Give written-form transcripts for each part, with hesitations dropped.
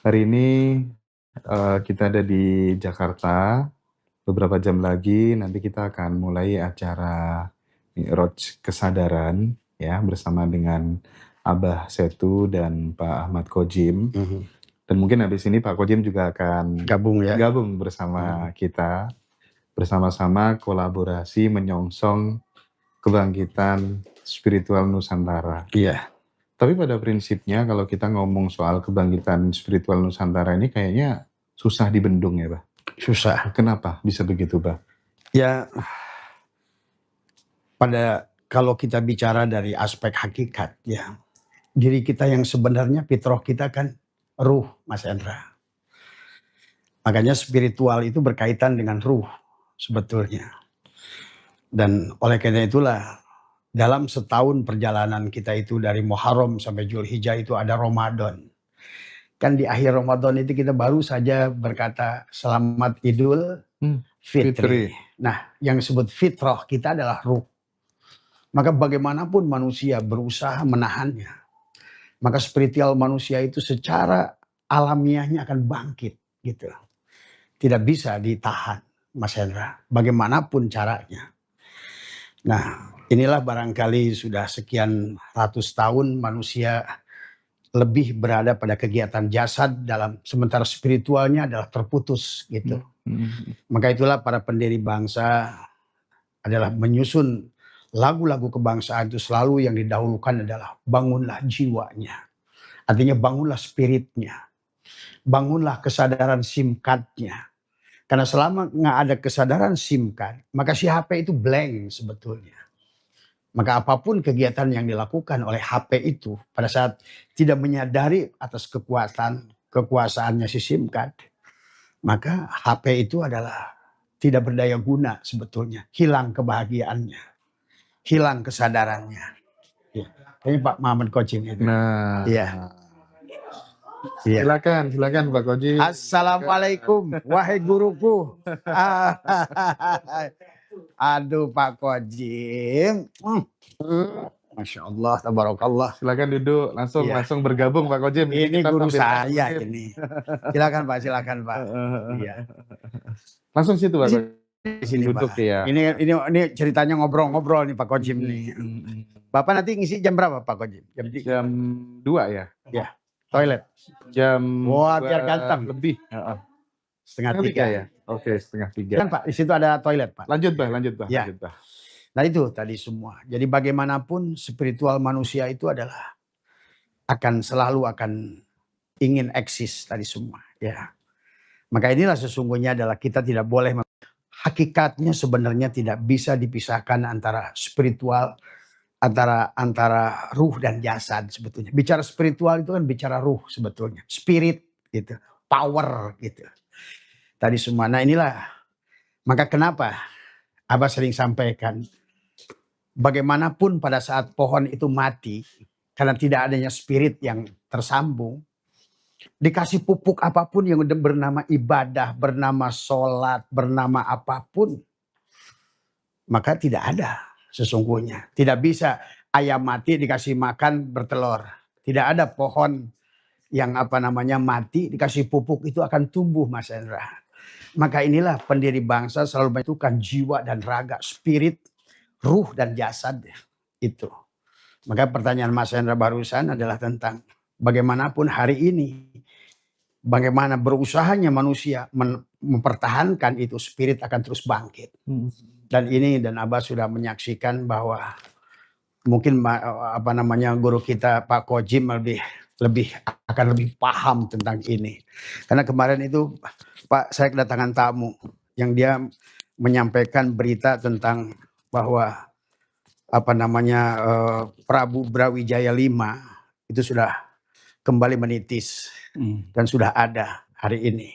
Hari ini, kita ada di Jakarta, beberapa jam lagi nanti kita akan mulai acara Mi'raj Kesadaran ya, bersama dengan Abah Setu dan Pak Ahmad Khodzim. Mhm. Dan mungkin habis ini Pak Khodzim juga akan Gabung ya? gabung bersama kita, bersama-sama kolaborasi menyongsong kebangkitan spiritual Nusantara. Iya. Tapi pada prinsipnya kalau kita ngomong soal kebangkitan spiritual Nusantara ini kayaknya susah dibendung ya, Bah? Susah. Kenapa bisa begitu, Bah? Ya, kalau kita bicara dari aspek hakikat ya, diri kita yang sebenarnya fitrah kita kan ruh, Mas Endra. Makanya spiritual itu berkaitan dengan ruh sebetulnya. Dan oleh karena itulah dalam setahun perjalanan kita itu dari Muharram sampai Zulhijjah itu ada Ramadan. Kan di akhir Ramadan itu kita baru saja berkata selamat Idul Fitri. Fitri. Nah, yang disebut fitrah kita adalah ruh. Maka bagaimanapun manusia berusaha menahannya, maka spiritual manusia itu secara alamiahnya akan bangkit gitu. Tidak bisa ditahan, Mas Hendra, bagaimanapun caranya. Nah, inilah barangkali sudah sekian ratus tahun manusia lebih berada pada kegiatan jasad dalam sementara spiritualnya adalah terputus gitu. Maka itulah para pendiri bangsa adalah menyusun lagu-lagu kebangsaan itu selalu yang didahulukan adalah bangunlah jiwanya. Artinya bangunlah spiritnya. Bangunlah kesadaran simkatnya. Karena selama nggak ada kesadaran simkat, maka si HP itu blank sebetulnya. Maka apapun kegiatan yang dilakukan oleh HP itu pada saat tidak menyadari atas kekuasaannya si simkat, maka HP itu adalah tidak berdaya guna sebetulnya. Hilang kebahagiaannya. Hilang kesadarannya. Ya. Ini Pak Muhammad Khodzim itu. Nah, Iya. silakan Pak Khodzim. Assalamualaikum, wahai guruku. Aduh Pak Khodzim. Masya Allah, tabarakallah. Silakan duduk, langsung bergabung Pak Khodzim. Ini guru saya ini. Silakan Pak. Iya. Langsung situ Pak Khodzim. Di sini duduk Pak. ya. Ini ceritanya ngobrol-ngobrol nih Pak Khodzim nih. Bapak nanti ngisi jam berapa Pak Khodzim? Jam 2 ya? Ya. Toilet. Jam Wah, biar ganteng. lebih. Setengah 3 ya. Oke, setengah 3. Kan Pak, di situ ada toilet Pak. Lanjut Bah. Ya. Lanjut Bah. Nah itu tadi semua. Jadi bagaimanapun spiritual manusia itu adalah akan ingin eksis tadi semua. Ya. Maka inilah sesungguhnya adalah kita tidak boleh, hakikatnya sebenarnya tidak bisa dipisahkan antara spiritual, antara ruh dan jasad sebetulnya. Bicara spiritual itu kan bicara ruh sebetulnya. Spirit gitu, power gitu. Tadi semua. Nah inilah, maka kenapa Abah sering sampaikan, bagaimanapun pada saat pohon itu mati, karena tidak adanya spirit yang tersambung, dikasih pupuk apapun yang bernama ibadah, bernama sholat, bernama apapun, maka tidak ada sesungguhnya. Tidak bisa ayam mati dikasih makan bertelur. Tidak ada pohon yang mati dikasih pupuk itu akan tumbuh, Mas Hendra. Maka inilah pendiri bangsa selalu menentukan jiwa dan raga, spirit, ruh dan jasad itu. Maka pertanyaan Mas Hendra barusan adalah tentang bagaimanapun hari ini, bagaimana berusahanya manusia mempertahankan itu, spirit akan terus bangkit. Dan Abah sudah menyaksikan bahwa mungkin guru kita Pak Khodzim akan lebih paham tentang ini. Karena kemarin itu Pak, saya kedatangan tamu yang dia menyampaikan berita tentang bahwa Prabu Brawijaya V itu sudah kembali menitis dan sudah ada hari ini.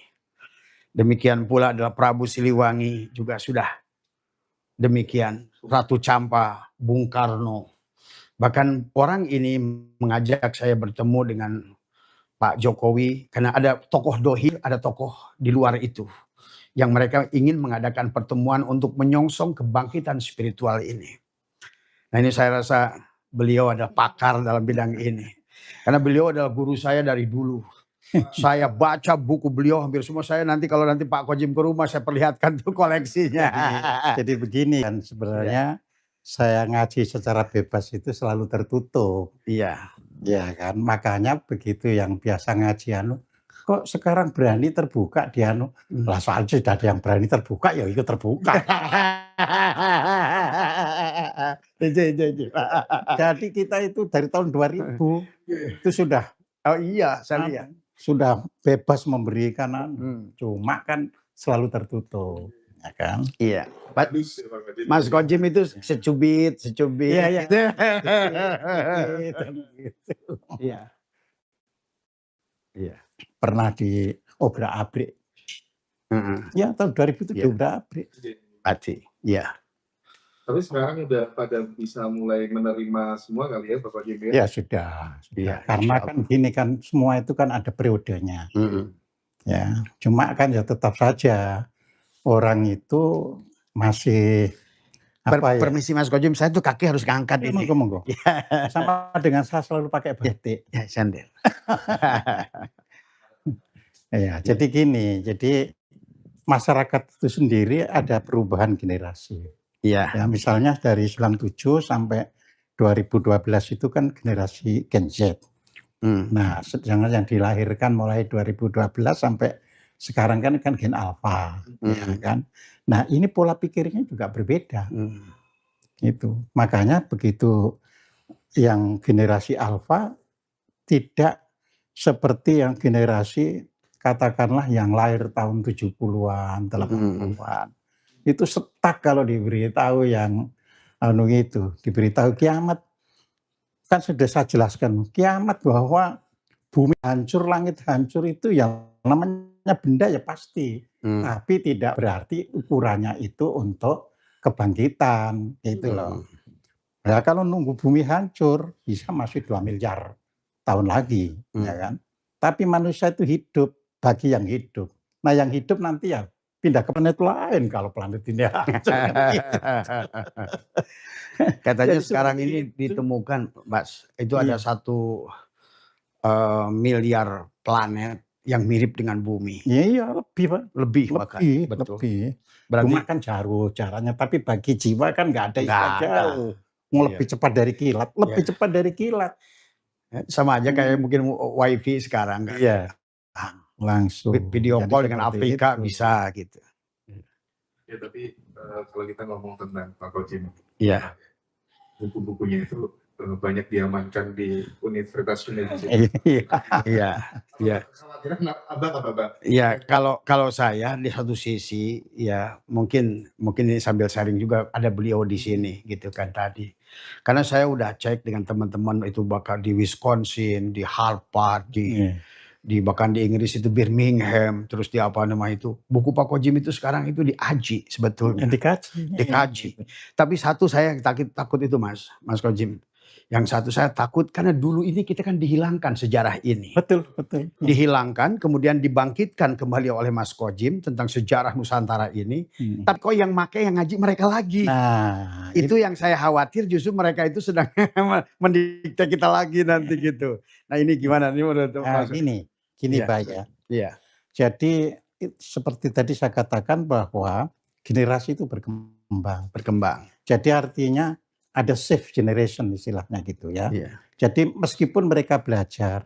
Demikian pula adalah Prabu Siliwangi juga sudah demikian. Ratu Campa, Bung Karno. Bahkan orang ini mengajak saya bertemu dengan Pak Jokowi karena ada tokoh dohir, ada tokoh di luar itu yang mereka ingin mengadakan pertemuan untuk menyongsong kebangkitan spiritual ini. Nah ini saya rasa beliau adalah pakar dalam bidang ini. Karena beliau adalah guru saya dari dulu. Saya baca buku beliau hampir semua. Saya nanti kalau nanti Pak Kojim ke rumah saya perlihatkan tuh koleksinya. Jadi begini kan Iya. sebenarnya saya ngaji secara bebas itu selalu tertutup. Iya. Ya kan, makanya begitu yang biasa ngaji kok sekarang berani terbuka di lah soalnya sudah ada yang berani terbuka ya ikut terbuka. Jadi kita itu dari tahun 2000 itu sudah Oh iya, saya lihat. sudah bebas memberikan cuma kan selalu tertutup, ya kan? Iya. Mas Kojim itu secubit. Iya. Gitu. Iya. Iya. Pernah di obrak-abrik. Ya tahun 2000 itu diobrak-abrik. Pasti. Iya. Tapi sekarang udah pada bisa mulai menerima semua kali ya Bapak Jim Ya ya? sudah. Iya, Karena kan gini kan semua itu kan ada periodenya. Ya, cuma kan ya tetap saja orang itu masih Permisi Mas Kojim, saya tuh kaki harus ngangkat ya, ini. monggo. Sama dengan saya selalu pakai batik. Ya, sandal. Ya, jadi gini, jadi masyarakat itu sendiri ada perubahan generasi. Iya. Ya, misalnya dari 97 sampai 2012 itu kan generasi Gen Z. Nah, sedangkan yang dilahirkan mulai 2012 sampai sekarang kan Gen Alpha, ya kan. Nah, ini pola pikirnya juga berbeda. Itu. Makanya begitu yang generasi Alpha tidak seperti yang generasi katakanlah yang lahir tahun 70-an, 80-an. Itu setak kalau diberitahu yang diberitahu kiamat. Kan sudah saya jelaskan, kiamat bahwa bumi hancur, langit hancur itu yang namanya benda ya pasti. Tapi tidak berarti ukurannya itu untuk kebangkitan, gitu loh. Nah, kalau nunggu bumi hancur bisa masih 2 miliar tahun lagi, ya kan. Tapi manusia itu hidup bagi yang hidup. Nah, yang hidup nanti ya pindah ke planet lain kalau planet ini hancur. Katanya sekarang ini ditemukan, Mas, itu ada 1 miliar planet yang mirip dengan bumi. Iya, lebih Pak. Lebih bahkan. Betul. Berarti cuma kan jauh caranya, tapi bagi jiwa kan nggak ada istilah jauh. Mau lebih cepat dari kilat, lebih cepat dari kilat. Sama aja kayak mungkin wifi sekarang kan. Iya. Langsung. Video call dengan Afrika itu bisa gitu. Ya tapi kalau kita ngomong tentang Pak Kojim, iya. Buku-bukunya itu banyak diamankan di Universitas Indonesia. Iya. Kekhawatiran apa? Iya, kalau saya di satu sisi ya mungkin ini sambil sharing juga ada beliau di sini gitu kan tadi. Karena saya udah cek dengan teman-teman itu bakal di Wisconsin, di Harvard, bahkan di Inggris itu Birmingham, terus di apa nama itu. Buku Pak Kojim itu sekarang itu diaji sebetulnya. Dikaji. Tapi satu saya yang takut itu Mas Kojim. Yang satu saya takut karena dulu ini kita kan dihilangkan sejarah ini. Betul. Dihilangkan kemudian dibangkitkan kembali oleh Mas Kojim tentang sejarah Nusantara ini. Tapi kok yang make yang ngaji mereka lagi. Nah, itu yang saya khawatir justru mereka itu sedang mendikte kita lagi nanti gitu. Nah, ini gimana nih menurut Mas? Gini Pak ya. Iya. Jadi seperti tadi saya katakan bahwa generasi itu berkembang. Jadi artinya ada safe generation istilahnya gitu ya. Iya. Jadi meskipun mereka belajar,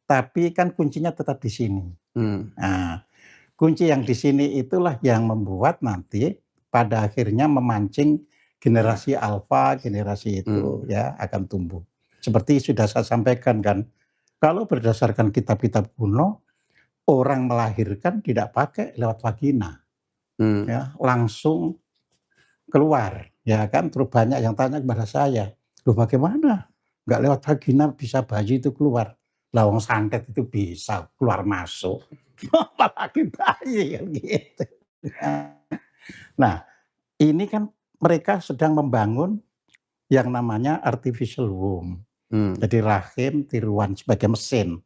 tapi kan kuncinya tetap di sini. Nah, kunci yang di sini itulah yang membuat nanti pada akhirnya memancing generasi alfa, generasi itu ya akan tumbuh. Seperti sudah saya sampaikan kan, kalau berdasarkan kitab-kitab kuno, orang melahirkan tidak pakai lewat vagina, ya langsung keluar, ya kan. Terus banyak yang tanya kepada saya, loh bagaimana? Nggak lewat vagina bisa bayi itu keluar? Lawang santet itu bisa keluar masuk, apalagi bayi kan gitu. Nah, ini kan mereka sedang membangun yang namanya artificial womb. Jadi rahim tiruan sebagai mesin.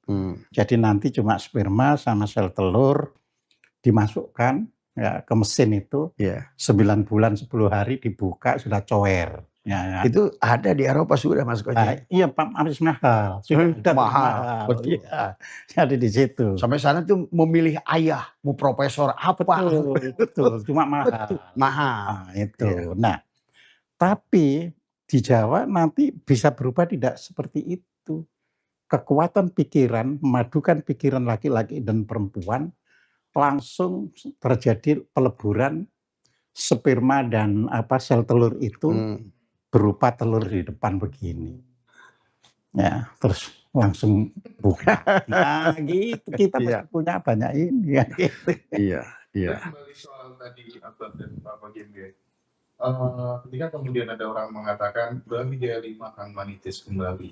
Jadi nanti cuma sperma sama sel telur dimasukkan ya, ke mesin itu 9 bulan 10 hari dibuka sudah coer. Ya. Itu ada di Eropa sudah Mas Koji. Iya Pak, masih mahal. Sudah ada mahal. Betul. Iya, ada di situ. Sampai sana tuh memilih ayah, mau profesor apa. Betul. Cuma mahal. Betul. Mahal. Nah, itu. Nah, tapi di Jawa nanti bisa berubah tidak seperti itu. Kekuatan pikiran, memadukan pikiran laki-laki dan perempuan, langsung terjadi peleburan sperma dan sel telur itu berupa telur di depan begini. Ya, terus langsung buka. Nah, gitu. Kita pasti punya banyak ini ya. Gitu. Iya. Kembali soal tadi Abang dan Pak Gem ya. Ketika kemudian ada orang mengatakan Brahmi Jaya 5 akan manitis kembali.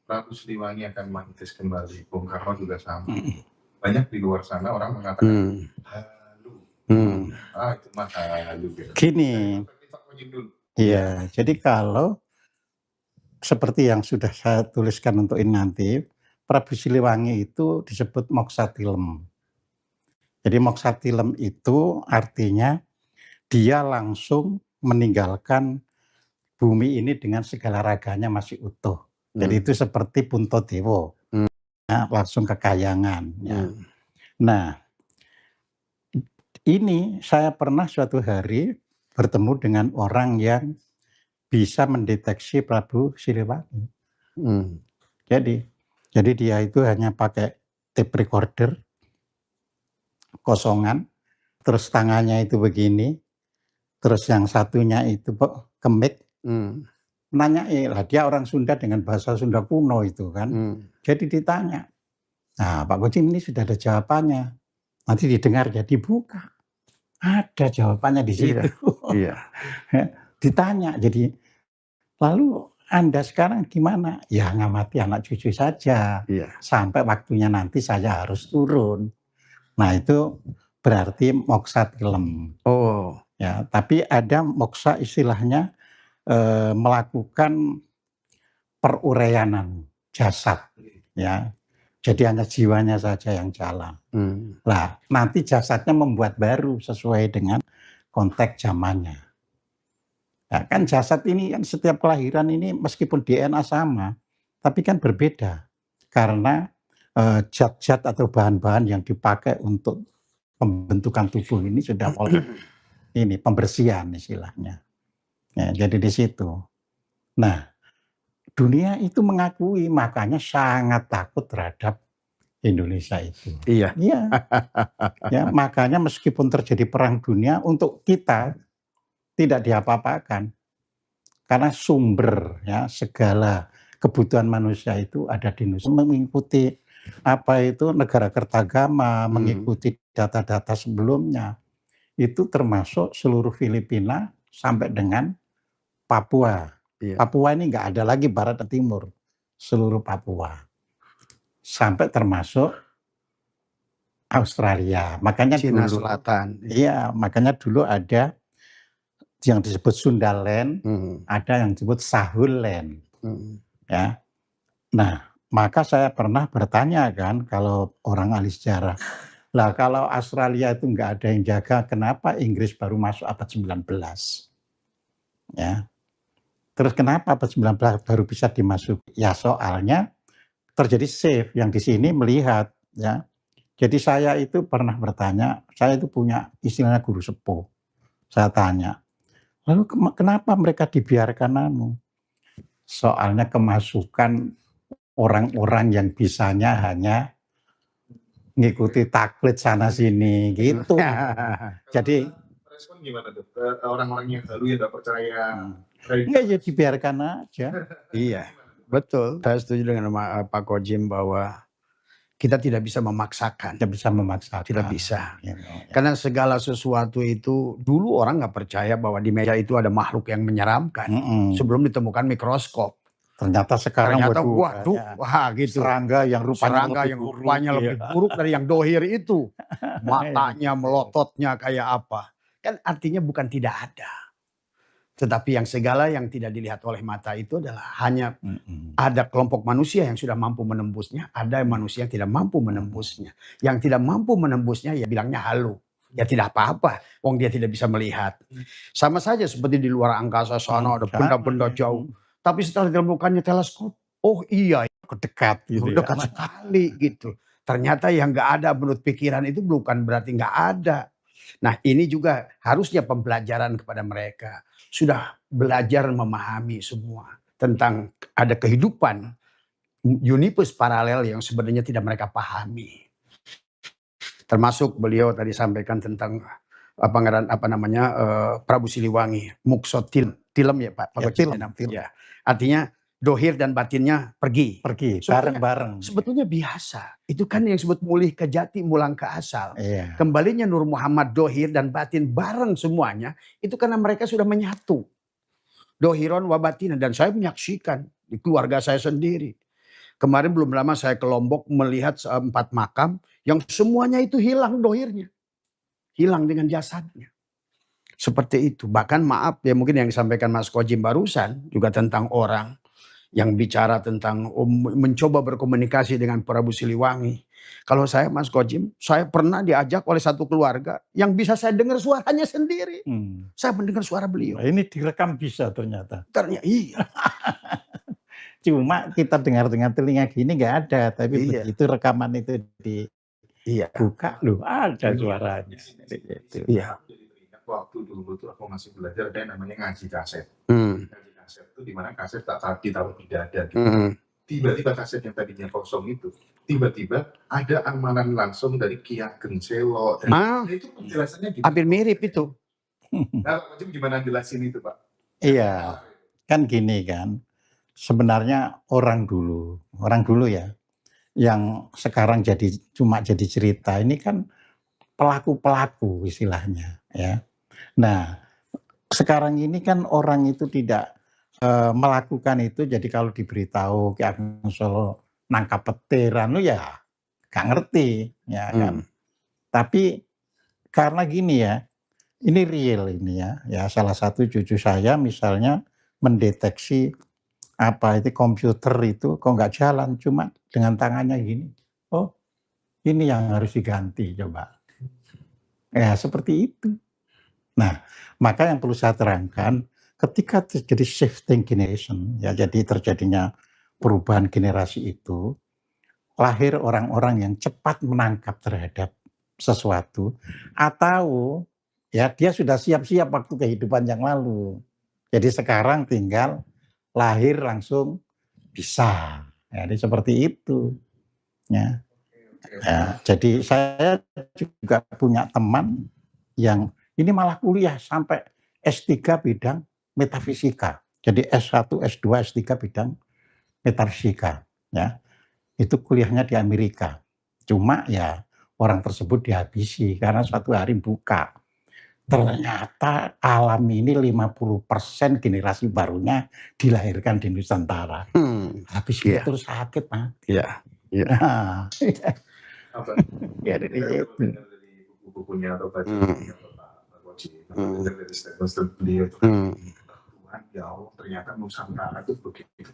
Prabu Siliwangi akan manitis kembali. Bung Karno juga sama. Banyak di luar sana orang mengatakan halu. Itu mah halu. Gini. Iya, jadi kalau seperti yang sudah saya tuliskan untuk ini nanti, Prabu Siliwangi itu disebut Moksatilem. Jadi Moksatilem itu artinya dia langsung meninggalkan bumi ini dengan segala raganya masih utuh. Jadi itu seperti Puntadewa, langsung ke Kahyangan. Ya. Nah, ini saya pernah suatu hari bertemu dengan orang yang bisa mendeteksi Prabu Siliwangi. Jadi dia itu hanya pakai tape recorder kosongan, terus tangannya itu begini, terus yang satunya itu ke mic. Nanya, lah dia orang Sunda dengan bahasa Sunda kuno itu kan. Jadi ditanya, nah Pak Koji ini sudah ada jawabannya. Nanti didengar jadi buka. Ada jawabannya di situ. Iya. Ditanya, jadi lalu Anda sekarang gimana? Ya ngamati anak cucu saja. Sampai waktunya nanti saya harus turun. Nah itu berarti Moksatilem. Ya, tapi ada moksa istilahnya melakukan peruraianan jasad, ya. Jadi hanya jiwanya saja yang jalan. Nah, nanti jasadnya membuat baru sesuai dengan konteks zamannya. Ya, kan jasad ini kan setiap kelahiran ini meskipun DNA sama, tapi kan berbeda karena zat-zat atau bahan-bahan yang dipakai untuk pembentukan tubuh ini sudah mulai ini pembersihan istilahnya. Ya, jadi di situ. Nah, dunia itu mengakui, makanya sangat takut terhadap Indonesia itu. Iya. Ya, makanya meskipun terjadi perang dunia, untuk kita tidak diapa-apakan. Karena sumber ya segala kebutuhan manusia itu ada di Indonesia. Mengikuti negara Kertagama, mengikuti data-data sebelumnya. Itu termasuk seluruh Filipina sampai dengan Papua. Papua ini nggak ada lagi barat dan timur, seluruh Papua. Sampai termasuk Australia. Makanya Cina dulu, Selatan. Iya, makanya dulu ada yang disebut Sundaland, ada yang disebut Sahulland. Ya. Nah, maka saya pernah bertanya kan, kalau orang ahli sejarah, lah kalau Australia itu nggak ada yang jaga, kenapa Inggris baru masuk abad 19? Ya. Terus kenapa abad 19 baru bisa dimasuki? Ya soalnya terjadi shift yang di sini melihat ya. Jadi saya itu pernah bertanya, saya itu punya istilahnya guru sepuh. Saya tanya, lalu kenapa mereka dibiarkan Soalnya kemasukan orang-orang yang bisanya hanya ngikuti taklid sana sini gitu. Jadi respon gimana tuh? Orang-orang yang halu yang nggak percaya. Enggak, ya dibiarkan aja. Iya, betul. Saya setuju dengan Pak Kojim bahwa kita tidak bisa memaksakan. Tidak bisa memaksakan. Tidak bisa. Ya. Karena segala sesuatu itu, dulu orang nggak percaya bahwa di meja itu ada makhluk yang menyeramkan. Sebelum ditemukan mikroskop. Ternyata sekarang waduh, wah gitu. Serangga yang rupanya lebih buruk dari yang dohir itu. Matanya, melototnya kayak apa. Kan artinya bukan tidak ada. Tetapi yang segala yang tidak dilihat oleh mata itu adalah hanya ada kelompok manusia yang sudah mampu menembusnya, ada manusia yang tidak mampu menembusnya. Yang tidak mampu menembusnya ya bilangnya halu. Ya tidak apa-apa, wong dia tidak bisa melihat. Sama saja seperti di luar angkasa sana ada benda-benda jauh. Tapi setelah ditemukannya teleskop, oh iya, dekat gitu ya. dekat sekali gitu. Ternyata yang nggak ada menurut pikiran itu bukan berarti nggak ada. Nah ini juga harusnya pembelajaran kepada mereka. Sudah belajar memahami semua tentang ada kehidupan universe paralel yang sebenarnya tidak mereka pahami. Termasuk beliau tadi sampaikan tentang Prabu Siliwangi, Muksot Tilem ya Pak. Ya, tilem. Ya. Artinya dohir dan batinnya pergi. Bareng-bareng. Sebetulnya biasa. Itu kan yang disebut mulih ke jati, mulang ke asal. Iya. Kembalinya Nur Muhammad dohir dan batin bareng semuanya. Itu karena mereka sudah menyatu. Dohiron wa batinan. Dan saya menyaksikan di keluarga saya sendiri. Kemarin belum lama saya ke Lombok melihat 4 makam yang semuanya itu hilang dohirnya. Hilang dengan jasadnya. Seperti itu. Bahkan maaf ya mungkin yang disampaikan Mas Kojim barusan juga tentang orang yang bicara tentang mencoba berkomunikasi dengan Prabu Siliwangi. Kalau saya Mas Kojim, saya pernah diajak oleh satu keluarga yang bisa saya dengar suaranya sendiri. Saya mendengar suara beliau. Nah, ini direkam bisa ternyata. Iya. Cuma kita dengar dengan telinga gini nggak ada, tapi begitu rekaman itu dibuka, loh ada suaranya. Iya. Waktu dulu tuh aku masih belajar ada yang namanya ngaji kaset. Ngaji kaset itu dimana kaset tak ditaruh di dada. Tiba-tiba kaset yang tadinya kosong itu, tiba-tiba ada amalan langsung dari Ki Ageng Selo. Itu penjelasannya gimana? Hampir mirip itu. Nah, Pak gimana jelasin itu Pak? Iya, kan gini kan. Sebenarnya orang dulu ya, yang sekarang cuma jadi cerita, ini kan pelaku-pelaku istilahnya ya. Nah, sekarang ini kan orang itu tidak melakukan itu, jadi kalau diberitahu Ki Ageng Selo nangkap petir ya gak ngerti ya kan. Tapi karena gini ya, ini real ini ya salah satu cucu saya misalnya mendeteksi komputer itu kok nggak jalan, cuma dengan tangannya gini. Oh, ini yang harus diganti coba. Ya seperti itu. Nah, maka yang perlu saya terangkan, ketika terjadi shifting generation, ya jadi terjadinya perubahan generasi itu, lahir orang-orang yang cepat menangkap terhadap sesuatu, atau ya dia sudah siap-siap waktu kehidupan yang lalu. Jadi sekarang tinggal lahir langsung bisa, jadi seperti itu. Ya. Jadi saya juga punya teman yang ini malah kuliah sampai S3 bidang metafisika. Jadi S1, S2, S3 bidang metafisika. Ya. Itu kuliahnya di Amerika. Cuma ya orang tersebut dihabisi karena suatu hari buka. Ternyata alam ini 50% generasi barunya dilahirkan di Nusantara. Habis itu terus sakit, Pak. Iya. Nah, Ya dari buku-bukunya atau baca Pak Koji, dari statement beliau itu Tuhan ya Allah ternyata Nusantara itu begitu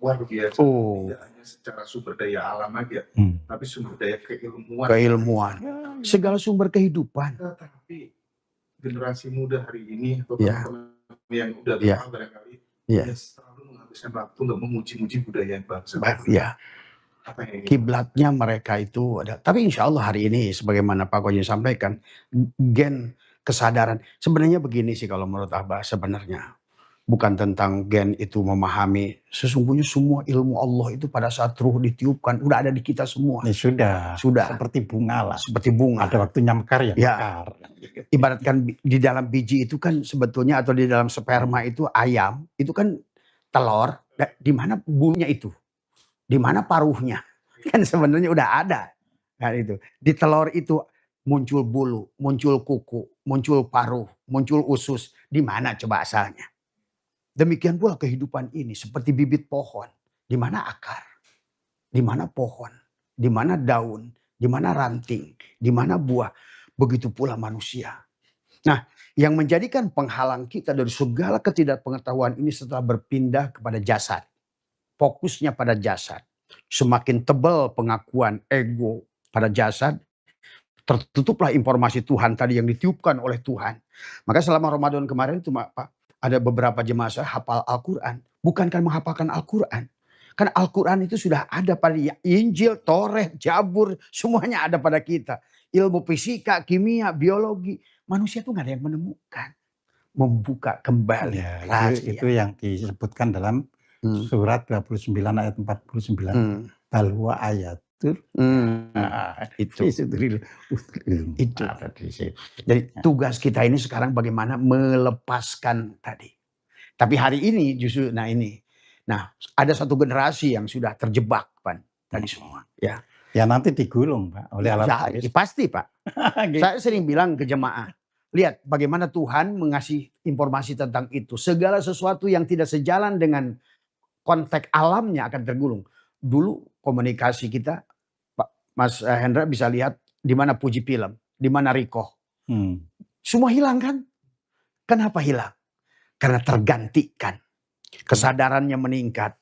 luar biasa. Tidak hanya secara sumber daya alam aja, tapi sumber daya keilmuan. Segala sumber kehidupan. Tetapi generasi muda hari ini atau teman-teman yang udah tua barangkali selalu menghabiskan waktu untuk memuji-muji budaya bangsa. Kiblatnya mereka itu ada. Tapi insya Allah hari ini sebagaimana Pak Koji sampaikan, gen kesadaran. Sebenarnya begini sih kalau menurut Abah sebenarnya. Bukan tentang gen itu memahami. Sesungguhnya semua ilmu Allah itu pada saat ruh ditiupkan. Udah ada di kita semua. Ya sudah. Seperti bunga lah. Seperti bunga. Ada waktunya mekar ya mekar. Ibaratkan di dalam biji itu kan sebetulnya atau di dalam sperma itu ayam. Itu kan telur. Di mana bulunya itu? Di mana paruhnya? Kan sebenarnya udah ada. Kan itu. Di telur itu muncul bulu, muncul kuku, muncul paruh, muncul usus. Di mana coba asalnya? Demikian pula kehidupan ini seperti bibit pohon. Di mana akar? Di mana pohon? Di mana daun? Di mana ranting? Di mana buah? Begitu pula manusia. Nah, yang menjadikan penghalang kita dari segala ketidakpengetahuan ini setelah berpindah kepada jasad. Fokusnya pada jasad. Semakin tebal pengakuan ego pada jasad, Tertutuplah informasi Tuhan tadi yang ditiupkan oleh Tuhan. Maka selama Ramadan kemarin itu Pak, ada beberapa jemaah saya hafal Al-Quran. Bukankan menghafalkan Al-Quran. Kan Al-Quran itu sudah ada pada Injil, Toret, Jabur, semuanya ada pada kita. Ilmu fisika, kimia, biologi. Manusia itu gak ada yang menemukan. Membuka kembali Ya, rahasia. itu yang disebutkan dalam surat 29 ayat 49. Bal huwa ayatul. Itu. Ada di situ. Jadi tugas kita ini sekarang bagaimana melepaskan tadi. Tapi hari ini justru Nah, ada satu generasi yang sudah terjebak, Pan, tadi semua. Ya. Ya nanti digulung, Pak, oleh alat Ya, pasti, Pak. Saya sering bilang ke jemaah, lihat bagaimana Tuhan mengasih informasi tentang itu. Segala sesuatu yang tidak sejalan dengan konteks alamnya akan tergulung. Dulu komunikasi kita, Pak Mas Hendra bisa lihat di mana Puji Film, di mana Riko. Semua hilang kan? Kenapa hilang? Karena tergantikan. Kesadarannya meningkat.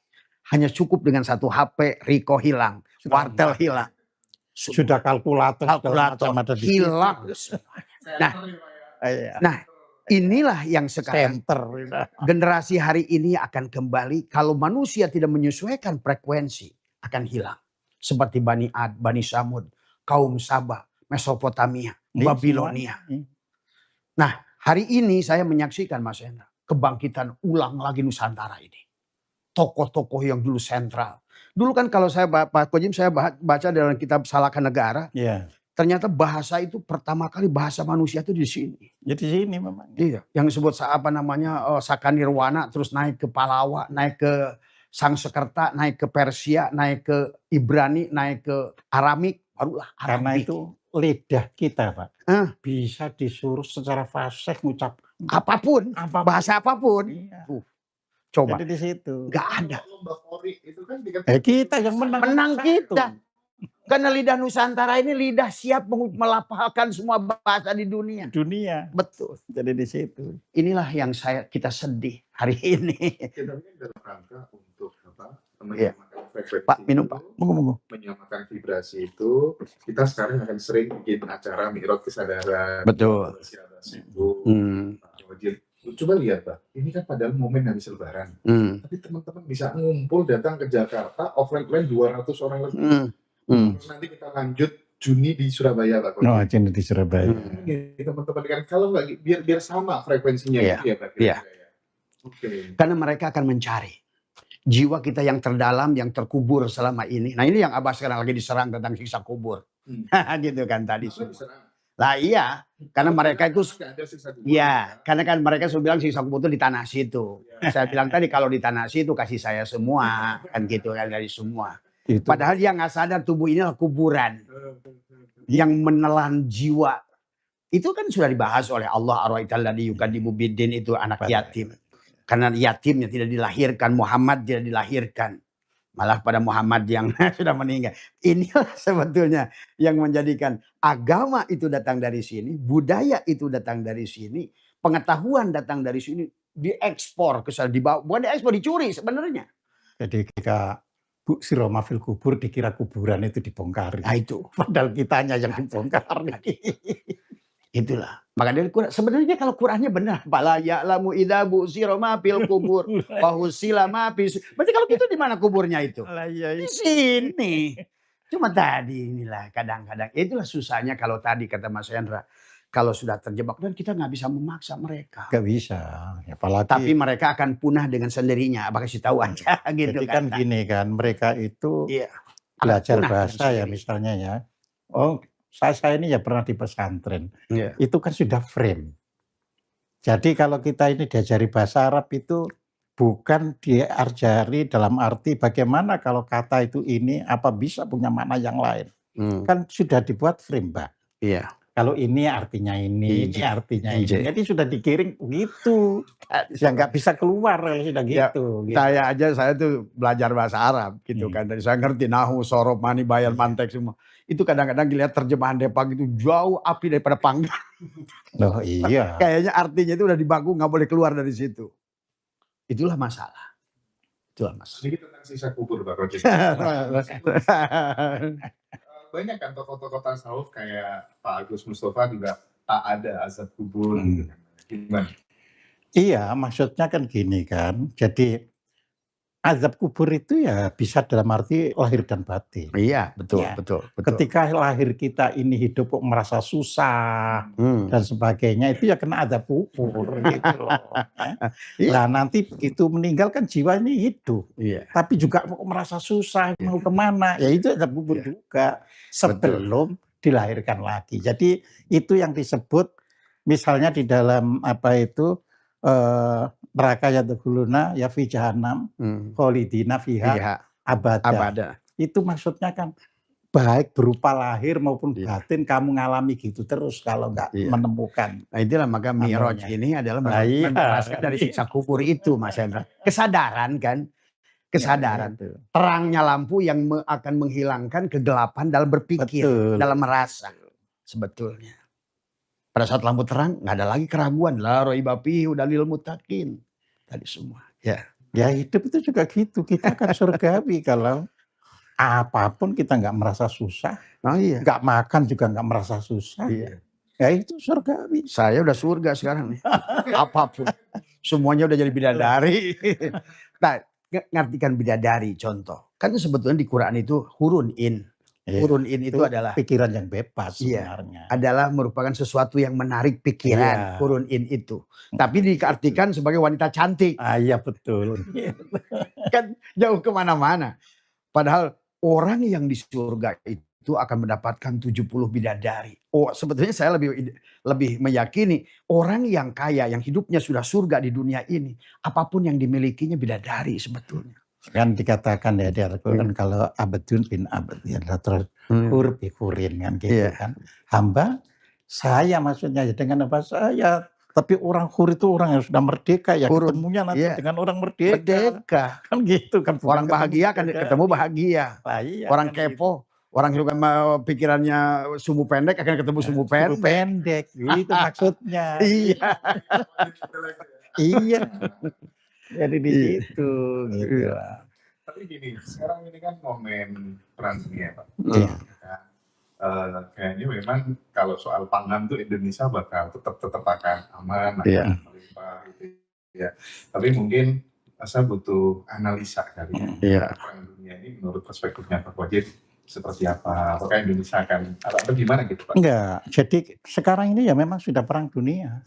Hanya cukup dengan satu HP, Riko hilang. Wartel hilang. Sudah kalkulator ada hilang. Nah, inilah yang sekarang generasi hari ini akan kembali. Kalau manusia tidak menyesuaikan frekuensi, akan hilang. Seperti Bani Ad, Bani Samud, kaum Sabah, Mesopotamia, Babilonia. Nah, hari ini saya menyaksikan Mas Hendra, kebangkitan ulang lagi Nusantara ini. Tokoh-tokoh yang dulu sentral. Dulu kan kalau saya Pak Kojim saya baca dalam kitab Salaka Negara. Yeah. Ternyata bahasa itu pertama kali bahasa manusia itu di sini. Ya di sini memang. Iya, yang disebut Saka Nirwana, terus naik ke Palawa, naik ke Sangsekerta, naik ke Persia, naik ke Ibrani, naik ke Aramik, barulah Arabik. Karena itu lidah kita, Pak, bisa disuruh secara fasih ngucap apapun, bahasa apapun. Iya. Coba. Jadi di situ. Gak ada. Kita yang menang. Menang kita. Karena lidah Nusantara ini lidah siap melafalkan semua bahasa di dunia. Betul. Jadi di situ. Inilah yang kita sedih hari ini. Kita ini dalam rangka untuk menyamakan frekuensi. Pak, minum Pak. Menyamakan vibrasi itu. Kita sekarang akan sering bikin acara Mi'raj Kesadaran. Betul. Coba lihat Pak, ini kan padahal momen habis lebaran. Tapi teman-teman bisa ngumpul datang ke Jakarta, offline 200 orang lebih. Nanti kita lanjut Juni di Surabaya Pak. Oh, Juni di Surabaya. Teman-teman kan kalau nggak biar sama frekuensinya gitu ya Pak. Iya. Karena mereka akan mencari jiwa kita yang terdalam, yang terkubur selama ini. Nah ini yang Abah sekarang lagi diserang tentang siksa kubur. Gitu kan tadi. Lah iya, karena mereka itu karena kan mereka sudah bilang siksa kubur itu di tanah situ. Saya bilang tadi kalau di tanah situ kasih saya semua, kan gitu kan dari semua. Itu. Padahal dia nggak sadar tubuh ini adalah kuburan yang menelan jiwa. Itu kan sudah dibahas oleh Allah Ar-Rahman alladzi yukadzibu biddin, itu anak yatim. Karena yatimnya tidak dilahirkan, Muhammad tidak dilahirkan. Malah pada Muhammad yang sudah meninggal. Inilah sebetulnya yang menjadikan agama itu datang dari sini, budaya itu datang dari sini, pengetahuan datang dari sini, diekspor ke sana, dibawa, bukan diekspor, dicuri sebenarnya. Jadi ketika Bu Siroma fil kubur dikira kuburan itu dibongkar. Nah itu. Padahal kitanya yang dibongkar. Itulah. Maka dari Quran, sebenarnya kalau Qurannya benar, bala ya'lamu idza bu'sira ma fil kubur wa husila ma fi. Berarti kalau gitu di mana kuburnya itu? Di sini. Cuma tadi inilah kadang-kadang itulah susahnya kalau tadi kata Mas Hendra, kalau sudah terjebak dan kita nggak bisa memaksa mereka. Nggak bisa. Apalagi. Tapi mereka akan punah dengan sendirinya. Abang kasih tahu aja gitu. Jadi kan gini kan, mereka itu belajar bahasa ya misalnya ya. Oh, saya ini ya pernah di pesantren. Itu kan sudah frame. Jadi kalau kita ini diajari bahasa Arab itu bukan diajari dalam arti bagaimana kalau kata itu ini apa bisa punya makna yang lain. Kan sudah dibuat frame, Mbak. Iya. Kalau ini artinya ini artinya ini. Jadi sudah dikiring gitu. Ya nggak bisa keluar kalau sudah gitu. Ya, gitu. Saya tuh belajar bahasa Arab gitu kan. Dari saya ngerti nahu, sorob, mani, bayan, mantek semua. Itu kadang-kadang dilihat terjemahan Depang itu jauh api daripada panggang. Oh iya. Kayaknya artinya itu udah dibaku, nggak boleh keluar dari situ. Itulah masalah. Sedikit tentang sisa kubur Pak Roger. banyak kan tokoh-tokoh tasawuf kayak Pak Agus Mustafa juga tak ada azab kubur gitu kan. Gimana? Iya, maksudnya kan gini kan, jadi azab kubur itu ya bisa dalam arti lahir dan batin. Iya, betul, Ya, betul, betul. ketika lahir kita ini hidup kok merasa susah dan sebagainya, itu ya kena azab kubur gitu loh. Iya. Lah nanti begitu meninggal kan jiwa ini hidup, Iya. tapi juga kok merasa susah mau kemana, ya itu azab kubur Iya. juga sebelum dilahirkan lagi. Jadi itu yang disebut misalnya di dalam apa itu neraka yadkhuluna ya fi jahannam khalidina fiha Iya, abada. abada. Itu maksudnya kan baik berupa lahir maupun Iya. batin kamu ngalami gitu terus kalau nggak Iya. menemukan. Nah itulah maka Mi'raj Anunya. ini adalah Nah, iya. membebaskan dari siksa kubur itu, Mas Hendra. Kesadaran kan, kesadaran. Ya, itu. Terangnya lampu yang akan menghilangkan kegelapan dalam berpikir, Betul. dalam merasa. Sebetulnya. Pada saat lampu terang nggak ada lagi keraguan. La raiba fihi hudalil muttaqin. Tadi semua. Ya. Ya hidup itu juga gitu. Kita kan surgawi kalau apapun kita nggak merasa susah. Oh iya. Nggak makan juga nggak merasa susah. Iya. Ya itu surgawi. Saya udah surga sekarang nih. Apapun. Semuanya udah jadi bidadari. Nah, ngartikan bidadari contoh. Kan sebetulnya di Quran itu hurun in. Ya, Hurun in itu adalah pikiran yang bebas iya, sebenarnya. adalah merupakan sesuatu yang menarik pikiran. Iya. Hurun in itu. Tapi diartikan sebagai wanita cantik. Ah iya betul. Kan jauh kemana-mana. Padahal orang yang di surga itu akan mendapatkan 70 bidadari. Oh, sebetulnya saya lebih meyakini orang yang kaya, yang hidupnya sudah surga di dunia ini, apapun yang dimilikinya bidadari sebetulnya. Kan dikatakan ya di Al-Quran kalau abadun bin abad ya terus hur bi hurin kan gitu kan. Hamba saya maksudnya dengan apa saya, tapi orang hur itu orang yang sudah merdeka ya Hurun. ketemunya nanti dengan orang merdeka. Merdeka. Kan gitu kan. Orang bahagia kan ketemu bahagia. Lah, iya, orang kan kepo, orang yang pikirannya sumbu pendek akan ketemu sumbu pendek. Sumbu pendek, gitu maksudnya. Iya. Iya. Jadi di situ gitu. Tapi gini, sekarang ini kan momen perang dunia, Pak. Iya. Kayaknya memang kalau soal pangan tuh Indonesia bakal tetap akan aman, Iya. melimpah gitu ya. Tapi mungkin saya butuh analisa kali ya. Iya. Perang dunia ini menurut perspektifnya Pak Wajid seperti apa? Apakah Indonesia akan atau gimana gitu, Pak? Enggak. Jadi sekarang ini ya memang sudah perang dunia.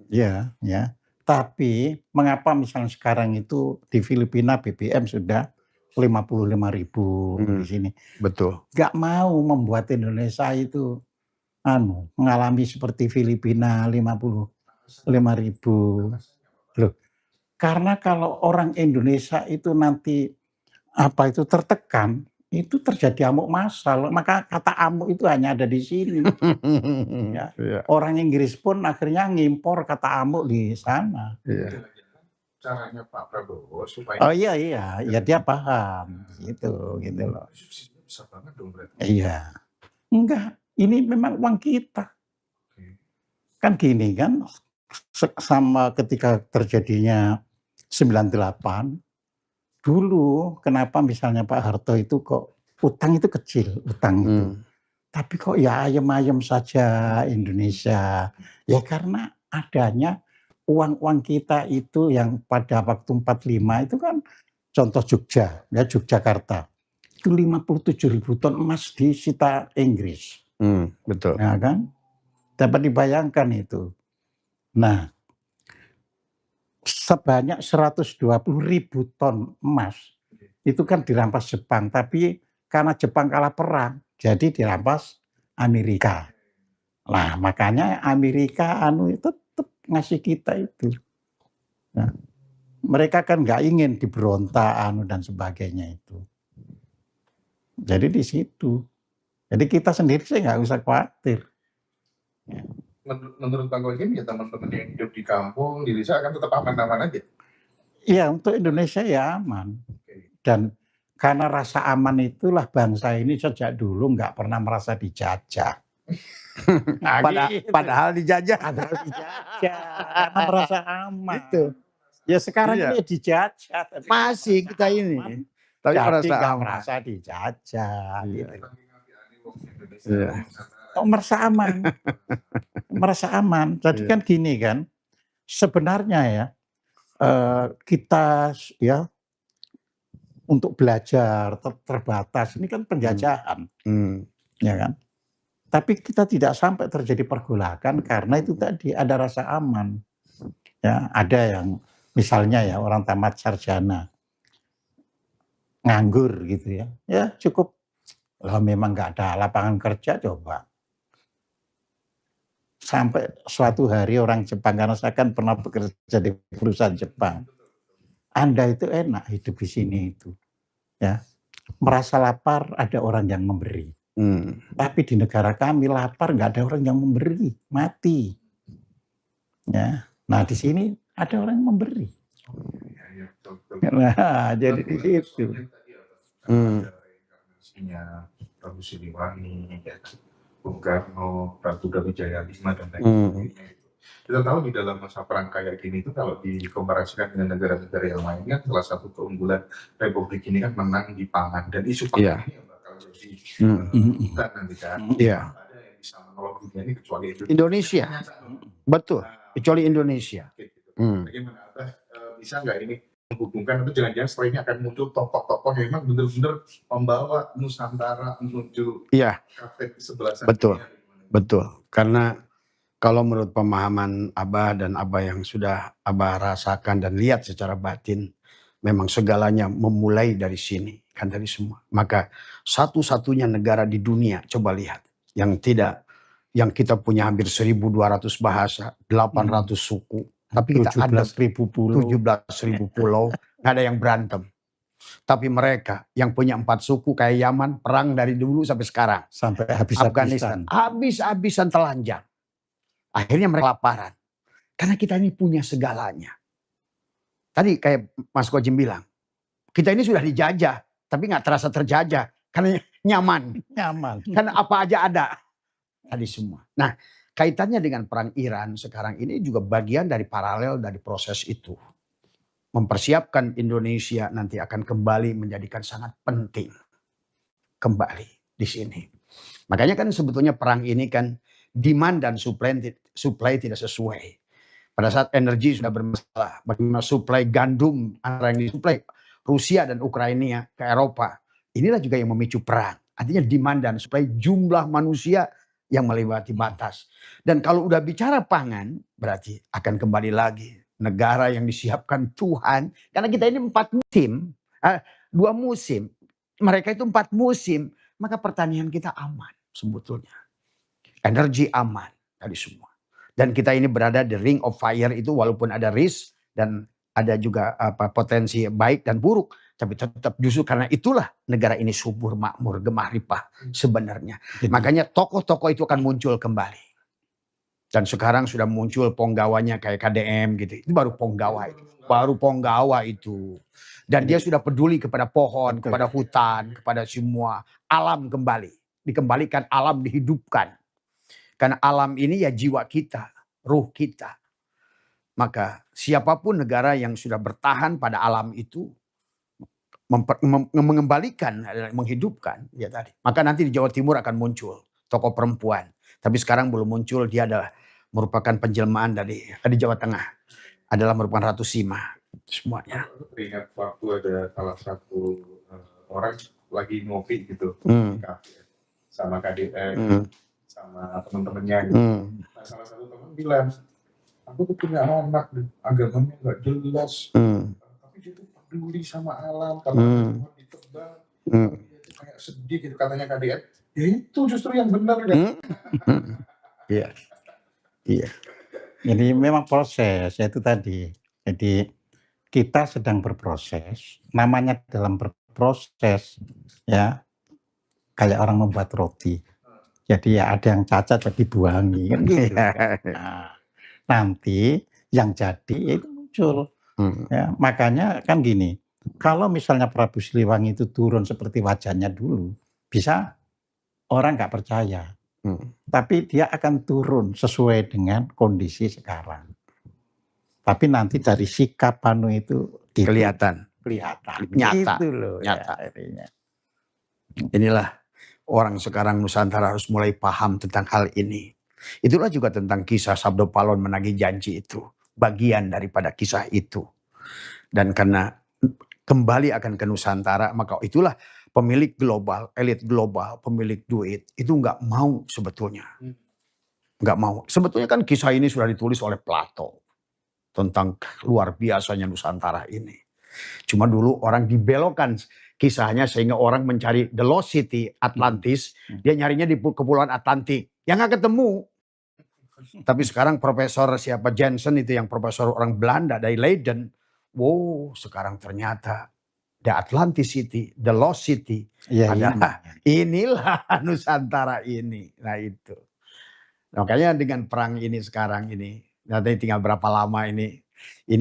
Iya, ya. Tapi mengapa misalnya sekarang itu di Filipina BBM sudah 55.000 di sini. Betul. Gak mau membuat Indonesia itu mengalami seperti Filipina 55.000. Loh, karena kalau orang Indonesia itu nanti apa itu tertekan, itu terjadi amuk massal. Maka kata amuk itu hanya ada di sini. Ya. Orang Inggris pun akhirnya ngimpor kata amuk di sana. Iya. Caranya Pak Prabowo supaya Oh iya, ya dia paham gitu loh. Besar banget dong berarti. Iya. Enggak, ini memang uang kita. Kan gini kan, sama ketika terjadinya 98, dulu kenapa misalnya Pak Harto itu kok utang itu kecil, utang itu. Tapi kok ya ayem-ayem saja Indonesia. Ya karena adanya uang-uang kita itu yang pada waktu 45 itu kan contoh Jogja, ya Yogyakarta. Itu 57.000 ton emas disita Inggris. Betul. Ya kan? Dapat dibayangkan itu. Nah, sebanyak 120.000 ton emas itu kan dirampas Jepang, tapi karena Jepang kalah perang, jadi dirampas Amerika. Nah, makanya Amerika tetap ngasih kita itu. Nah, mereka kan nggak ingin diberontak dan sebagainya itu. Jadi di situ. Jadi kita sendiri sih nggak usah khawatir. Ya. Menurut Pak Gojim ya teman-teman yang hidup di kampung di desa akan tetap aman-aman aja. Iya, untuk Indonesia ya aman. Dan karena rasa aman itulah bangsa ini sejak dulu nggak pernah merasa dijajah. Nah, padahal dijajah. Padahal dijajah. Karena merasa aman. Gitu. Ya sekarang ini dijajah. Masih kita ini. Tapi merasa dijajah. Iya. Gitu. Iya. merasa aman. Merasa aman. Jadi Iya. kan gini kan, sebenarnya ya, kita ya untuk belajar terbatas, ini kan penjajahan, ya kan. Tapi kita tidak sampai terjadi pergolakan karena itu tadi ada rasa aman. Ya, ada yang misalnya ya orang tamat sarjana, nganggur gitu ya, ya cukup, lah memang nggak ada lapangan kerja coba. Sampai suatu hari orang Jepang, karena saya kan pernah bekerja di perusahaan Jepang, Anda itu enak hidup di sini itu, ya. Merasa lapar ada orang yang memberi. Tapi di negara kami lapar nggak ada orang yang memberi, mati. Ya. Nah di sini ada orang yang memberi. Nah jadi di situ. Prabu Siliwangi, Bung Karno, Ratu Brawijaya V dan lain sebagainya. Kita tahu di dalam masa perang kayak gini itu kalau dikomparasikan dengan negara-negara yang lainnya, salah satu keunggulan Republik ini kan menang di pangan, dan isu pangan ini yang bakal jadi hutan nanti kan. Ada yang bisa menolong dunia ini kecuali Indonesia. Betul, kecuali Indonesia. Bagaimana bisa nggak ini menghubungkan, atau jangan-jangan setelah ini akan muncul tokoh-tokoh yang memang benar-benar membawa Nusantara menuju kafe kesebelasan. Betul. Karena kalau menurut pemahaman Abah dan Abah yang sudah Abah rasakan dan lihat secara batin, memang segalanya memulai dari sini, kan dari semua. Maka satu-satunya negara di dunia, coba lihat, yang kita punya hampir 1.200 bahasa, 800 suku, tapi kita ada 17.000 pulau, nggak ada yang berantem. Tapi mereka yang punya 4 suku kayak Yaman, perang dari dulu sampai sekarang. Sampai Afghanistan, habis-habisan telanjang. Akhirnya mereka laparan. Karena kita ini punya segalanya. Tadi kayak Mas Kojim bilang, kita ini sudah dijajah, tapi nggak terasa terjajah. Karena nyaman. Karena apa aja ada. Tadi semua. Nah, kaitannya dengan perang Iran sekarang ini juga bagian dari paralel dari proses itu. Mempersiapkan Indonesia nanti akan kembali menjadikan sangat penting. Kembali di sini. Makanya kan sebetulnya perang ini kan demand dan supply tidak sesuai. Pada saat energi sudah bermasalah, bagaimana supply gandum antara yang disuplai Rusia dan Ukraina ke Eropa, inilah juga yang memicu perang. Artinya demand dan supply, jumlah manusia yang melewati batas. Dan kalau udah bicara pangan, berarti akan kembali lagi negara yang disiapkan Tuhan. Karena kita ini 4 musim, 2 musim, mereka itu 4 musim, maka pertanian kita aman sebetulnya. Energi aman tadi semua. Dan kita ini berada di ring of fire itu, walaupun ada risk dan ada juga potensi baik dan buruk. Tapi tetap justru karena itulah negara ini subur, makmur, gemah ripah sebenarnya. Makanya tokoh-tokoh itu akan muncul kembali. Dan sekarang sudah muncul ponggawanya kayak KDM gitu. Itu baru ponggawa itu. Baru ponggawa itu. Dan dia sudah peduli kepada pohon, kepada hutan, kepada semua alam kembali. Dikembalikan alam, dihidupkan. Karena alam ini ya jiwa kita, ruh kita. Maka siapapun negara yang sudah bertahan pada alam itu, mengembalikan, menghidupkan, ya tadi. Maka nanti di Jawa Timur akan muncul tokoh perempuan. Tapi sekarang belum muncul, dia adalah merupakan penjelmaan dari di Jawa Tengah. Adalah merupakan Ratu Sima semuanya. Teringat waktu ada salah satu orang lagi ngopi gitu, sama KDM, sama teman-temannya gitu. Nah, salah satu teman bilang, aku tuh punya anak, agamanya nggak jelas, tapi dia tuh peduli sama alam, kalau pohon ditebang, dia tuh kayak sedih gitu, katanya KDM. Ya itu justru yang benar kan? Iya. Jadi memang proses itu tadi. Jadi kita sedang berproses. Namanya dalam berproses ya kayak orang membuat roti. Jadi ya ada yang cacat jadi dibuangi kan gitu. Nah, nanti yang jadi itu muncul. Ya, makanya kan gini. Kalau misalnya Prabu Siliwangi itu turun seperti wajahnya dulu, bisa orang nggak percaya. Tapi dia akan turun sesuai dengan kondisi sekarang. Tapi nanti dari sikap Panu itu kelihatan. Nyata. Gitu loh. Nyata. Ya, inilah orang sekarang Nusantara harus mulai paham tentang hal ini. Itulah juga tentang kisah Sabdo Palon menagih janji itu. Bagian daripada kisah itu. Dan karena kembali akan ke Nusantara, maka itulah pemilik global, elit global, pemilik duit, itu nggak mau sebetulnya. Nggak mau. Sebetulnya kan kisah ini sudah ditulis oleh Plato. Tentang luar biasanya Nusantara ini. Cuma dulu orang dibelokkan kisahnya sehingga orang mencari the lost city, Atlantis. Dia nyarinya di kepulauan Atlantik. Yang nggak ketemu. Tapi sekarang Profesor siapa Jensen itu yang profesor orang Belanda dari Leiden. Wow, sekarang ternyata the Atlantis City, the lost city adalah inilah Nusantara ini. Nah itu. Makanya dengan perang ini sekarang ini, nanti tinggal berapa lama ini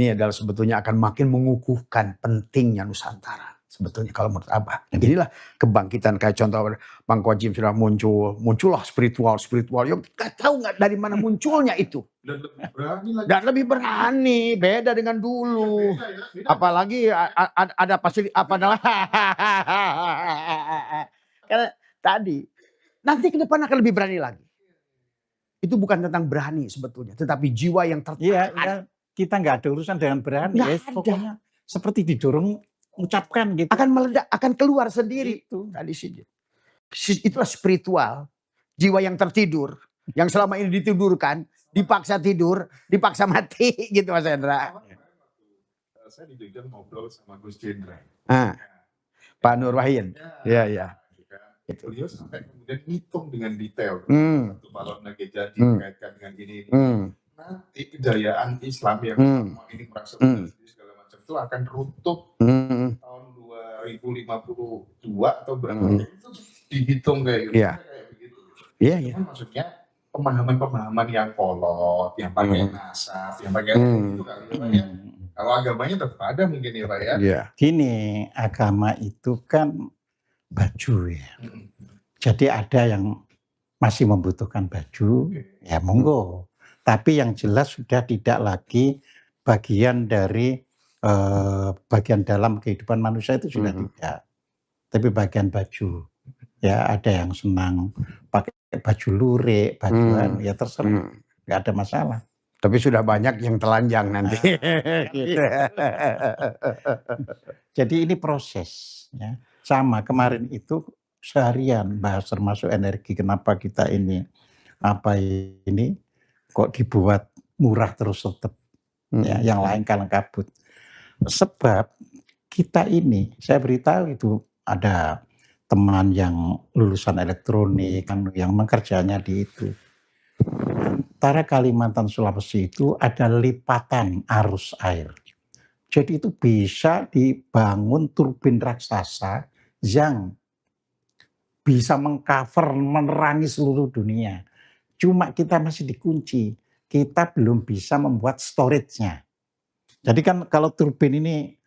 adalah sebetulnya akan makin mengukuhkan pentingnya Nusantara. Sebetulnya kalau menurut Abah. Inilah kebangkitan kayak contoh Bang Kojim sudah muncullah spiritual. Yang gak tahu nggak dari mana munculnya itu. Dan lebih berani lagi. Dan lebih berani, beda dengan dulu. Apalagi ada pasti apa namanya. Karena tadi nanti ke depan akan lebih berani lagi. Itu bukan tentang berani sebetulnya, tetapi jiwa yang tertahan. Iya, kita nggak ada urusan dengan berani. Pokoknya seperti didorong ucapkan gitu. Akan meledak, akan keluar sendiri. Itu tadi sih. Itulah spiritual, jiwa yang tertidur, yang selama ini ditidurkan, dipaksa tidur, dipaksa mati, gitu Mas Hendra. Saya di Jogja ngobrol sama Gus Jendra. Pak Nur Wahid. Iya. Beliau sampai kemudian hitung dengan detail. Satu balon nagih janji dikaitkan dengan ini. Nanti kejayaan Islam yang selama ini merasa segala macam itu akan runtuh tahun 2052 atau berapa itu dihitung kayak gitu. Kayak begitu. Iya. Maksudnya pemahaman-pemahaman yang kolot, yang pakai nasab, yang pakai itu kali ya. Kalau agamanya tetap ada mungkin ya Pak ya. Gini, agama itu kan baju ya. Jadi ada yang masih membutuhkan baju, ya monggo. Tapi yang jelas sudah tidak lagi bagian dari bagian dalam kehidupan manusia itu sudah tidak. Tapi bagian baju. Ya ada yang senang pakai baju lurik, bajuan, ya terserah. Nggak ada masalah. Tapi sudah banyak yang telanjang nanti. Gitu. Jadi ini proses. Ya. Sama kemarin itu seharian bahas termasuk energi. Kenapa kita ini kok dibuat murah terus tetap. Ya, yang lain kalang kabut. Sebab kita ini, saya beritahu itu ada teman yang lulusan elektronik kan yang mengerjanya di itu. Antara Kalimantan Sulawesi itu ada lipatan arus air. Jadi itu bisa dibangun turbin raksasa yang bisa mengcover, menerangi seluruh dunia. Cuma kita masih dikunci. Kita belum bisa membuat storage-nya. Jadi kan kalau turbin ini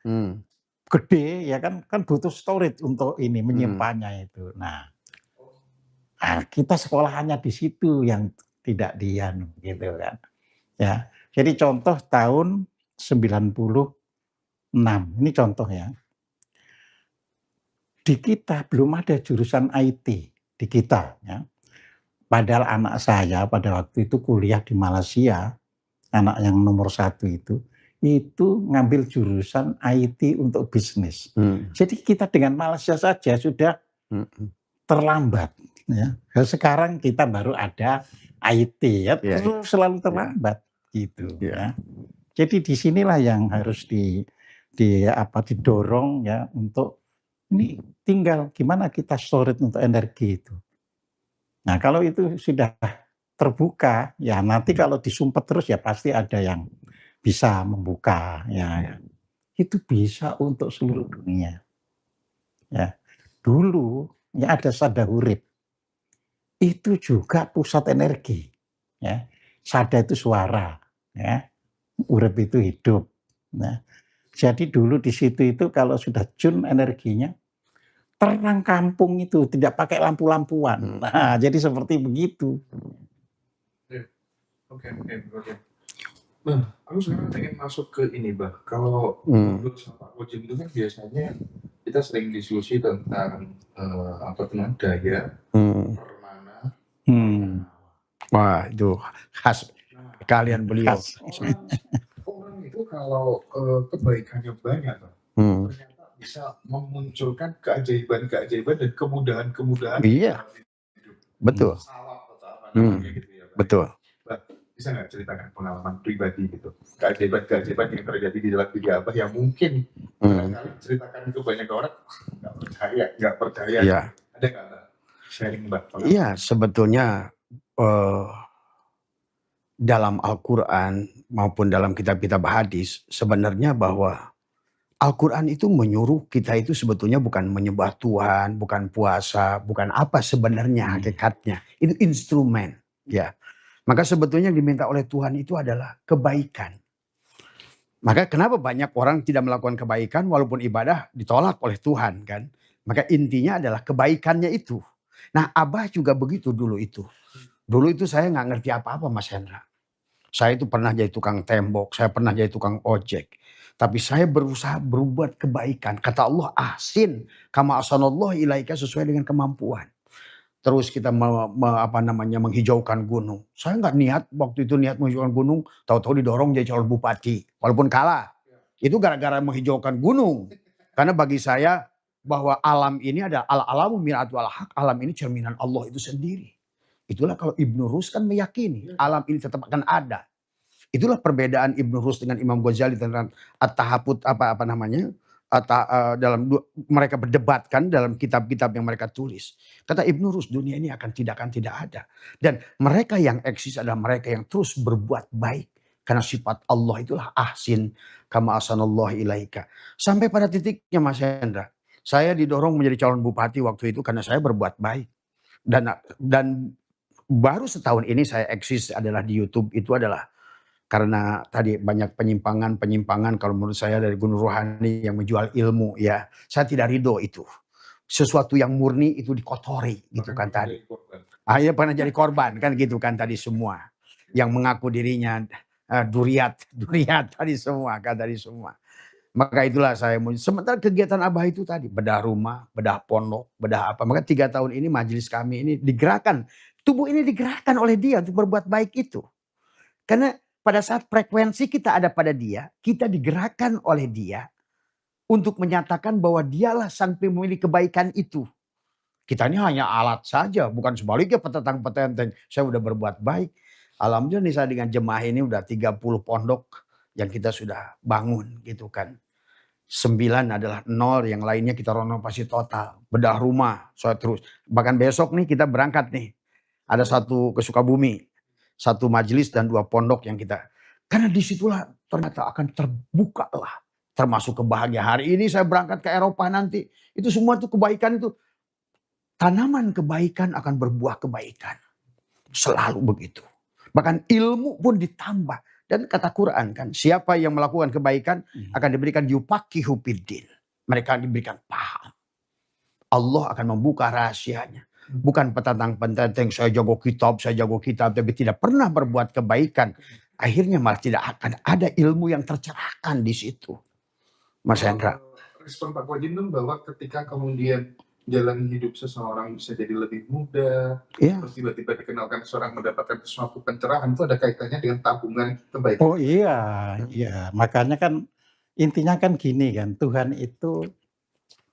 gede ya kan butuh storage untuk ini menyimpannya itu. Nah, kita sekolahannya di situ yang tidak dianu gitu kan. Ya. Jadi contoh tahun 96. Ini contoh ya. Di kita belum ada jurusan IT di kita ya. Padahal anak saya pada waktu itu kuliah di Malaysia, anak yang nomor 1 itu ngambil jurusan IT untuk bisnis. Jadi kita dengan Malaysia saja sudah terlambat. Ya. Sekarang kita baru ada IT ya, terus selalu terlambat gitu. Ya. Jadi disinilah yang harus didorong ya untuk ini tinggal gimana kita storage untuk energi itu. Nah kalau itu sudah terbuka ya nanti kalau disumpet terus ya pasti ada yang bisa membuka ya. Itu bisa untuk seluruh dunia. Ya. Dulu ya ada Sada Urip. Itu juga pusat energi. Ya. Sada itu suara. Ya. Urip itu hidup. Nah, jadi dulu di situ itu kalau sudah jun energinya, terang kampung itu tidak pakai lampu-lampuan. Nah, jadi seperti begitu. Oke. Bah, aku sekarang pengen masuk ke ini, Bah. Kalau ngobrol sama Pak Kojim itu kan biasanya kita sering diskusi tentang daya permana. Wah, itu khas kalian beliau. Khas. Orang itu kalau kebaikannya banyak, ternyata bisa memunculkan keajaiban-keajaiban dan kemudahan-kemudahan. Iya, dalam hidup. betul. Salap atau apa namanya gitu ya, Pak. Betul. Pak, bisa nggak ceritakan pengalaman pribadi gitu, keajaiban-keajaiban yang terjadi di dalam diri Abah yang mungkin barangkali ceritakan itu banyak orang nggak percaya. Iya. Ada nggak, Mbak? Sharing, Mbak? Iya, sebetulnya dalam Al-Quran maupun dalam kitab-kitab hadis sebenarnya bahwa Al-Quran itu menyuruh kita itu sebetulnya bukan menyembah Tuhan, bukan puasa, bukan apa sebenarnya hakikatnya. Itu instrumen, ya. Maka sebetulnya yang diminta oleh Tuhan itu adalah kebaikan. Maka kenapa banyak orang tidak melakukan kebaikan walaupun ibadah ditolak oleh Tuhan, kan? Maka intinya adalah kebaikannya itu. Nah, Abah juga begitu dulu itu. Dulu itu saya nggak ngerti apa-apa, Mas Hendra. Saya itu pernah jadi tukang tembok, saya pernah jadi tukang ojek. Tapi saya berusaha berbuat kebaikan. Kata Allah, ahsin kama ahsanallahu ilaika, sesuai dengan kemampuan. Terus kita menghijaukan gunung. Saya nggak niat waktu itu menghijaukan gunung, tahu-tahu didorong jadi calon bupati. Walaupun kalah. Itu gara-gara menghijaukan gunung. Karena bagi saya bahwa alam ini adalah al-alamu mir'atu al-haq, alam ini cerminan Allah itu sendiri. Itulah kalau Ibnu Rus kan meyakini alam ini tetap akan ada. Itulah perbedaan Ibnu Rus dengan Imam Ghazali tentang at-tahaput dalam mereka berdebatkan dalam kitab-kitab yang mereka tulis. Kata Ibnu Rus, dunia ini akan tidak ada. Dan mereka yang eksis adalah mereka yang terus berbuat baik. Karena sifat Allah itulah ahsin kama ahsanallahu ilaika. Sampai pada titiknya Mas Hendra, saya didorong menjadi calon bupati waktu itu karena saya berbuat baik. Dan baru setahun ini saya eksis adalah di YouTube, itu adalah karena tadi banyak penyimpangan kalau menurut saya dari Gunung Ruhani yang menjual ilmu, ya. Saya tidak ridho itu. Sesuatu yang murni itu dikotori gitu kan tadi. Akhirnya pernah jadi korban kan gitu kan tadi semua. Yang mengaku dirinya duriat tadi semua kan tadi semua. Maka itulah saya sementara kegiatan Abah itu tadi bedah rumah, bedah pondok, bedah apa. Maka 3 tahun ini majelis kami ini digerakkan. Tubuh ini digerakkan oleh dia untuk berbuat baik itu. Karena pada saat frekuensi kita ada pada dia, kita digerakkan oleh dia untuk menyatakan bahwa dialah sang pemilik kebaikan itu. Kita ini hanya alat saja, bukan sebaliknya petentang-petenteng. Saya udah berbuat baik. Alhamdulillah nih saya dengan jemaah ini udah 30 pondok yang kita sudah bangun gitu kan. 9 adalah 0, yang lainnya kita renovasi total. Bedah rumah, saya terus. Bahkan besok nih kita berangkat nih. Ada 1 ke Sukabumi. 1 majelis dan 2 pondok yang kita. Karena disitulah ternyata akan terbuka lah. Termasuk kebahagiaan. Hari ini saya berangkat ke Eropa nanti. Itu semua itu kebaikan itu. Tanaman kebaikan akan berbuah kebaikan. Selalu begitu. Bahkan ilmu pun ditambah. Dan kata Quran kan, siapa yang melakukan kebaikan akan diberikan yufaqihu fiddin. Mereka diberikan paham. Allah akan membuka rahasianya. Bukan petantang-petantang saya jago kitab, tapi tidak pernah berbuat kebaikan. Akhirnya malah tidak akan ada ilmu yang tercerahkan di situ. Mas Hendra. Respon Pak Wajindum bahwa ketika kemudian jalan hidup seseorang bisa jadi lebih mudah, terus tiba-tiba dikenalkan seseorang mendapatkan sesuatu pencerahan, itu ada kaitannya dengan tabungan kebaikan. Oh iya. Makanya kan intinya kan gini kan, Tuhan itu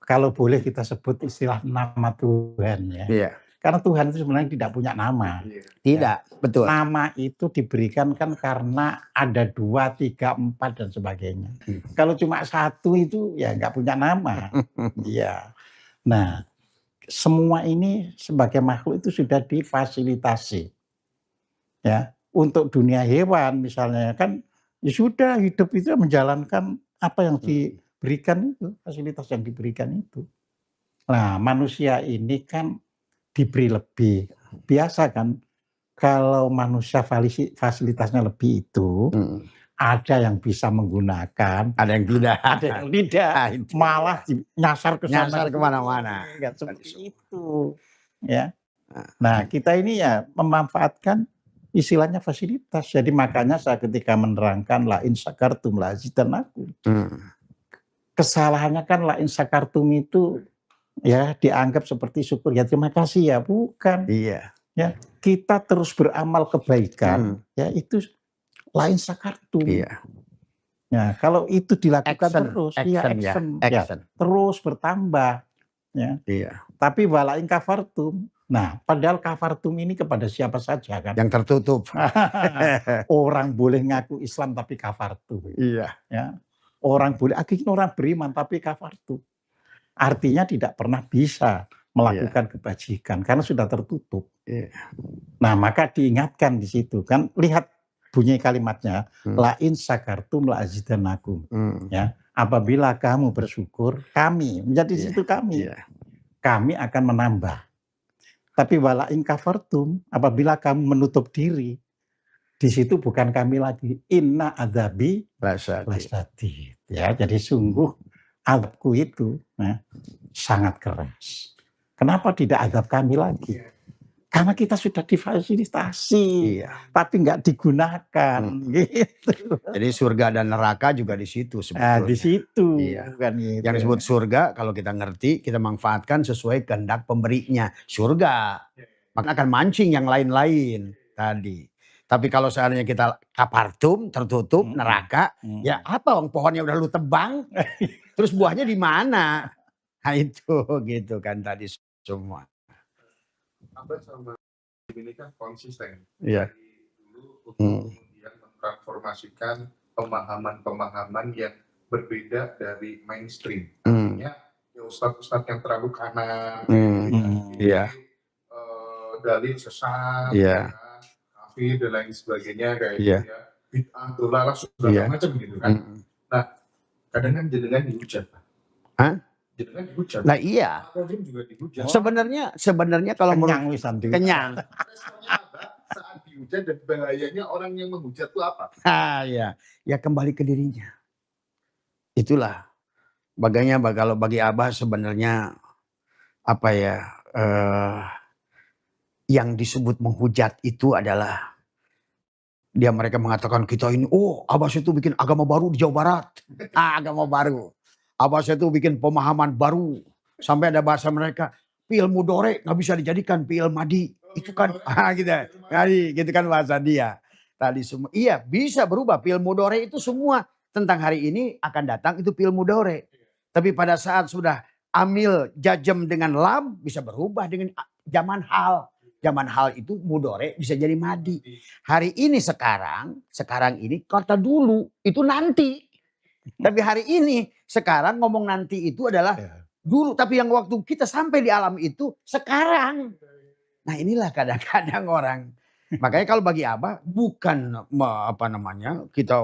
kalau boleh kita sebut istilah nama Tuhan ya. Iya. Karena Tuhan itu sebenarnya tidak punya nama. Tidak, betul. Nama itu diberikan kan karena ada 2, 3, 4 dan sebagainya. Kalau cuma 1 itu ya nggak punya nama. Iya. Nah, semua ini sebagai makhluk itu sudah difasilitasi. Ya, untuk dunia hewan misalnya kan ya sudah hidup itu menjalankan apa yang diberikan itu, fasilitas yang diberikan itu. Nah, manusia ini kan diberi lebih. Biasa kan kalau manusia fasilitasnya lebih itu, ada yang bisa menggunakan, ada yang tidak, malah nyasar ke sana, nyasar kemana-mana. Seperti itu, ya. Nah, kita ini ya memanfaatkan istilahnya fasilitas. Jadi makanya saya ketika menerangkan la in syakartum la azidannakum. kesalahannya kan la in syakartum itu ya dianggap seperti syukur, ya terima kasih ya, bukan. Iya. Ya, kita terus beramal kebaikan, ya itu la in syakartum. Iya. Ya, kalau itu dilakukan terus, action. terus bertambah. Ya. Iya. Tapi wala in kafartum. Nah, padahal kafartum ini kepada siapa saja kan? Yang tertutup. Orang boleh ngaku Islam tapi kafartum. Iya. Ya. Orang boleh, akhirnya orang beriman tapi kafartum. Artinya tidak pernah bisa melakukan kebajikan karena sudah tertutup. Nah, maka diingatkan di situ kan, lihat bunyi kalimatnya, la in syakartum la azidannakum. Ya, apabila kamu bersyukur, kami menjadi situ kami. Kami akan menambah. Tapi wala in kafartum, apabila kamu menutup diri, di situ bukan kami lagi. Inna adzabi lasyadid. Ya, jadi sungguh azabku itu sangat keras. Kenapa tidak azab kami lagi? Karena kita sudah difasilitasi, tapi nggak digunakan. Gitu. Jadi surga dan neraka juga di situ sebetulnya. Di situ. Kan gitu. Yang disebut surga kalau kita ngerti, kita manfaatkan sesuai kehendak pemberinya. Surga. Maka akan mancing yang lain-lain tadi. Tapi kalau seandainya kita kapartum, tertutup, neraka, ya apa pohonnya udah lu tebang, terus buahnya di mana? Nah itu gitu kan tadi semua. Abah sama ini kan konsisten. Iya. Dulu untuk kemudian mentransformasikan pemahaman-pemahaman yang berbeda dari mainstream. Artinya ya ustadz-ustadz yang terlalu kanan, dalil sesat, kafir dan lain sebagainya kayak gitu ya. Bid'ah, dolalah, segala macam gitu kan. Nah, kadang kan jenengan dihujat. Jenengan dihujat. Nah iya. Juga dihujat. Sebenarnya kalau kenyang. Saat dihujat dan bahayanya orang yang menghujat itu apa? Ya kembali ke dirinya. Itulah. Bagainya kalau bagi Abah sebenarnya apa ya? Yang disebut menghujat itu adalah mereka mengatakan kita ini, Abah itu bikin agama baru di Jawa Barat. Agama baru. Abah itu bikin pemahaman baru. Sampai ada bahasa mereka, fi'il mudhari nggak bisa dijadikan fi'il madi. Itu kan, gitu kan bahasa dia. Tadi semua, iya bisa berubah. Fi'il mudhari itu semua tentang hari ini akan datang itu fi'il mudhari. Tapi pada saat sudah amil jazm dengan lam bisa berubah dengan zaman hal. Zaman hal itu mudhari bisa jadi madi. Hari ini sekarang ini kata dulu itu nanti. Tapi hari ini sekarang ngomong nanti itu adalah dulu. Tapi yang waktu kita sampai di alam itu sekarang. Nah inilah kadang-kadang orang. Makanya kalau bagi Abah bukan kita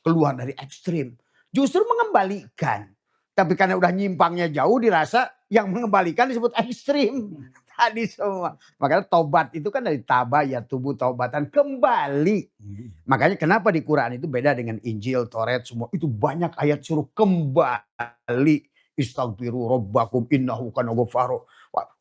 keluar dari ekstrim. Justru mengembalikan. Tapi karena udah nyimpangnya jauh dirasa yang mengembalikan disebut ekstrim. Tadi semua. Makanya tobat itu kan dari taba ya tubuh taubatan kembali. Makanya kenapa di Quran itu beda dengan Injil, Taurat semua. Itu banyak ayat suruh kembali. Istaghfiru rabbakum innahu kana ghaffaru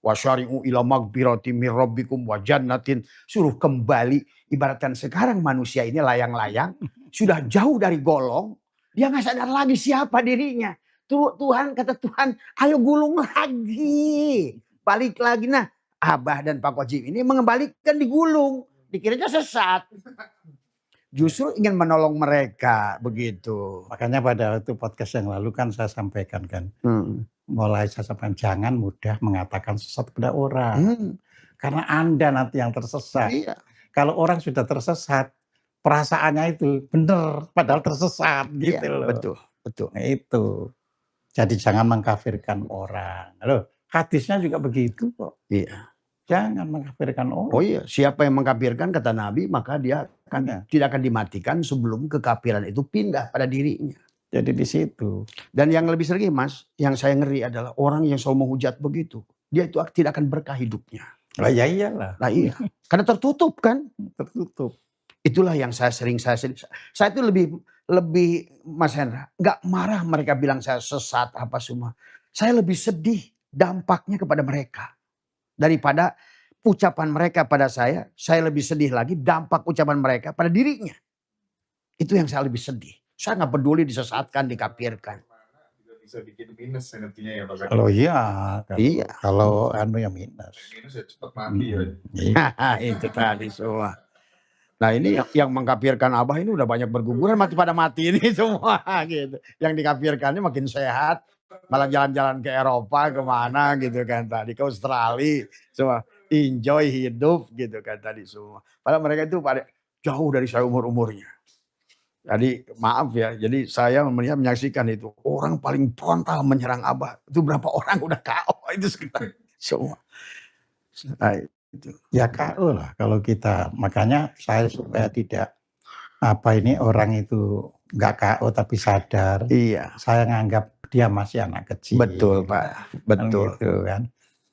wa syari'u ila maghfirati mir rabbikum wa jannatin. Suruh kembali. Ibaratkan sekarang manusia ini layang-layang. Sudah jauh dari golong. Dia gak sadar lagi siapa dirinya. Tuhan kata Tuhan ayo gulung lagi. Balik lagi. Nah Abah dan Pak Kojim ini mengembalikan digulung. Dikiranya sesat. Justru ingin menolong mereka begitu. Makanya pada waktu podcast yang lalu kan saya sampaikan kan. Mulai saya sampaikan jangan mudah mengatakan sesat kepada orang. Karena Anda nanti yang tersesat. Iya. Kalau orang sudah tersesat, perasaannya itu benar padahal tersesat gitu loh. Betul. Nah, itu. Jadi jangan mengkafirkan orang. Loh, hadisnya juga begitu kok. Iya. Jangan mengkafirkan orang. Oh iya, siapa yang mengkafirkan kata Nabi maka dia tidak akan dimatikan sebelum kekafiran itu pindah pada dirinya. Jadi di situ. Dan yang lebih sering Mas, yang saya ngeri adalah orang yang selalu menghujat begitu. Dia itu tidak akan berkah hidupnya. Lah ya iyalah. Nah iya. Karena tertutup kan? Tertutup. Itulah yang saya itu lebih Mas Hendra, nggak marah mereka bilang saya sesat apa semua. Saya lebih sedih dampaknya kepada mereka daripada ucapan mereka pada saya lebih sedih lagi dampak ucapan mereka pada dirinya. Itu yang saya lebih sedih. Saya nggak peduli disesatkan, dikafirkan. Bisa bikin minus energinya ya Pak. Kalau iya, Iya. kalau anu ya minus. Minus ya cepat mati ya. Itu tadi semua. Nah ini yang mengkafirkan Abah ini udah banyak berguguran, pada mati ini semua gitu. Yang dikafirkannya makin sehat, malah jalan-jalan ke Eropa kemana gitu kan tadi, ke Australia, semua enjoy hidup gitu kan tadi semua. Padahal mereka itu pada jauh dari saya umurnya. Jadi maaf ya, jadi saya menyaksikan itu orang paling frontal menyerang Abah. Itu berapa orang udah KO itu sekarang semua. Nah, itu. Ya KO lah kalau kita. Makanya saya supaya tidak orang itu nggak KO tapi sadar. Iya. Saya nganggap dia masih anak kecil. Betul Pak, betul. Gitu kan.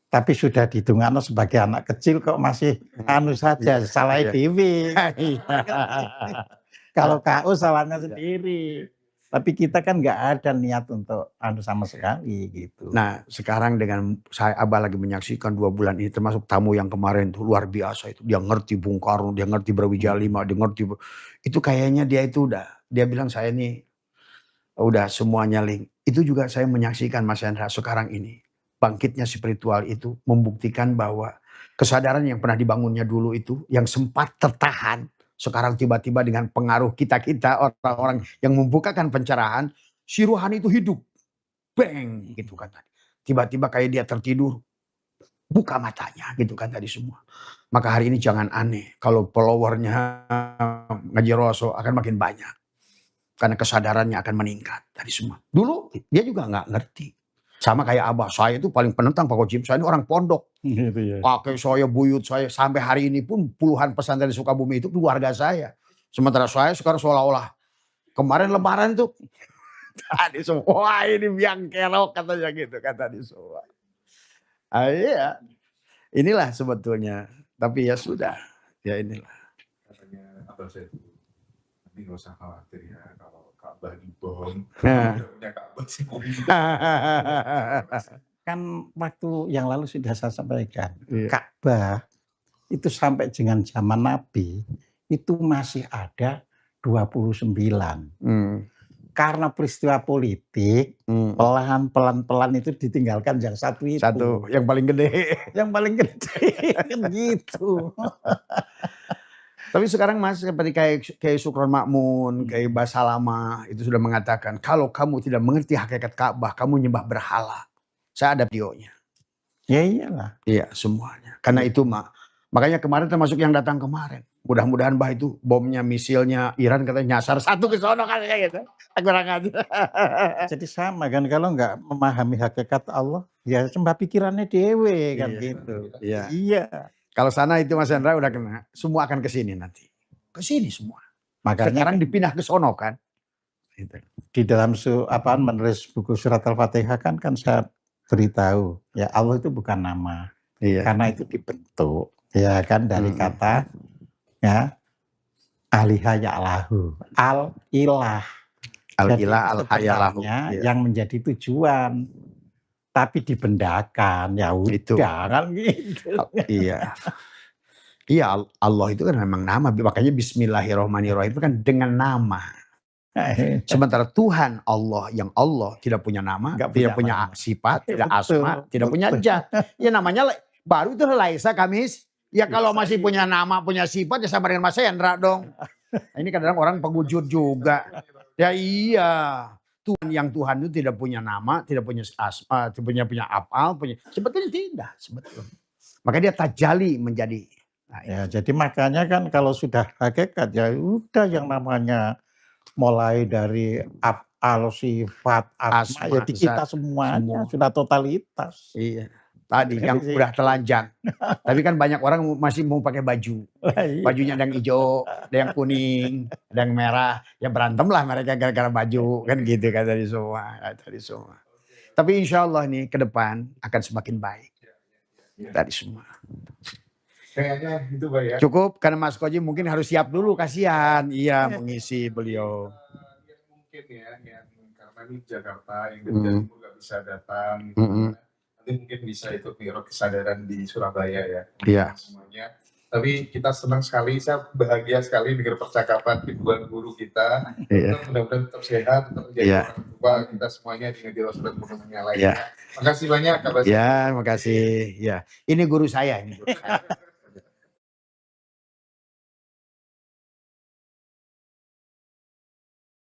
Tapi sudah didungano sebagai anak kecil kok masih anu saja, salah dewi. Kalau KO salahnya sendiri. Tapi kita kan nggak ada niat untuk anu sama sekali gitu. Nah sekarang dengan saya Abah lagi menyaksikan 2 bulan ini, termasuk tamu yang kemarin tuh luar biasa itu. Dia ngerti Bung Karno, dia ngerti Brawijaya 5, dia ngerti. Itu kayaknya dia itu dia bilang saya nih udah semuanya link. Itu juga saya menyaksikan Mas Hendra sekarang ini. Bangkitnya spiritual itu membuktikan bahwa kesadaran yang pernah dibangunnya dulu itu, yang sempat tertahan, sekarang tiba-tiba dengan pengaruh kita-kita orang-orang yang membukakan pencerahan, si rohani itu hidup. Bang gitu kan tadi. Tiba-tiba kayak dia tertidur, buka matanya gitu kan tadi semua. Maka hari ini jangan aneh kalau followernya Ngaji Roso akan makin banyak. Karena kesadarannya akan meningkat tadi semua. Dulu dia juga nggak ngerti. Sama kayak Abah, saya itu paling penentang Pak Kojim. Saya ini orang pondok. Gitu ya. Kakek saya, buyut saya, sampai hari ini pun puluhan pesantren di Sukabumi itu keluarga saya. Sementara saya sekarang seolah-olah kemarin lebaran tuh tadi semua, wah ini biang kerok katanya gitu, kata di semua. Iya, inilah sebetulnya. Tapi ya sudah, ya inilah. Katanya Abah saya itu, nanti nggak usah khawatir ya kalau Ka'bah dibom. Nah. Udah punya Ka'bah sih. Kan waktu yang lalu sudah saya sampaikan, Iya. Ka'bah itu sampai dengan zaman Nabi itu masih ada 29. Karena peristiwa politik, pelan-pelan itu ditinggalkan yang satu itu. Satu, yang paling gede. Yang paling gede, kan gitu. Tapi sekarang Mas, seperti kayak Sukron Makmun, kayak Basalamah, itu sudah mengatakan, kalau kamu tidak mengerti hakikat Ka'bah, kamu nyembah berhala. Saya ada videonya. Ya iyalah. Iya, semuanya. Karena itu makanya kemarin termasuk yang datang kemarin. Mudah-mudahan Bah itu bomnya, misilnya Iran katanya nyasar satu ke sono katanya gitu. Kurang aja. Jadi sama kan, kalau nggak memahami hakikat Allah, ya sembah pikirannya dewe kan gitu. Iya. Iya. Kalau sana itu Mas Hendra udah kena, semua akan ke sini nanti. Ke sini semua. Makanya sekarang dipindah ke sono kan. Gitu. Di dalam menulis buku surat Al-Fatihah kan saya beritahu, ya Allah itu bukan nama. Iya. Karena itu dibentuk, ya kan, dari kata ya aliha ya'lahu, al-ilah. Al-ilah al-hayalahu. Yang menjadi tujuan. Tapi dibendakan, ya udah kan gitu. Iya. Iya, Allah itu kan memang nama, makanya Bismillahirrahmanirrahim itu kan dengan nama. Sementara Tuhan Allah yang Allah tidak punya nama, tidak punya sifat, tidak asma, tidak punya zat. Ya namanya baru itu Laisa Kamis. Ya kalau masih punya nama, punya sifat ya sama dengan Mas Hendra dong. Nah, ini kadang-kadang orang pengujur juga. Ya iya. Tuhan itu tidak punya nama, tidak punya asma, tidak punya apal, sebetulnya tidak, sebetulnya. Maka dia tajali menjadi. Nah, ya, jadi makanya kan kalau sudah hakikat ya udah yang namanya mulai dari af'al, sifat, asma, ya di kita semuanya sudah totalitas. Iya. Tadi yang udah telanjang. Tapi kan banyak orang masih mau pakai baju. Bajunya ada yang hijau, ada yang kuning, ada yang merah. Ya berantem lah mereka gara-gara baju. Kan gitu kan tadi semua. Tapi insya Allah nih ke depan akan semakin baik. Tadi semua. Kayaknya itu Pak ya. Cukup karena Mas Koji mungkin harus siap dulu, kasihan. Iya mengisi beliau. Mungkin ya, yang karena ini Jakarta yang dari timur nggak bisa datang. Nanti mungkin bisa ikut Mi'raj kesadaran di Surabaya ya. Iya. Semuanya. Tapi kita senang sekali, saya bahagia sekali dengar percakapan kedua guru kita. Iya. Mudah-mudahan tetap sehat, tetap menjadi Iya. orang tua kita semuanya dengan Rasul dan yang lainnya. Iya. Makasih banyak Kak Basri. Ya, makasih. Ya, ini guru saya. Ini guru saya.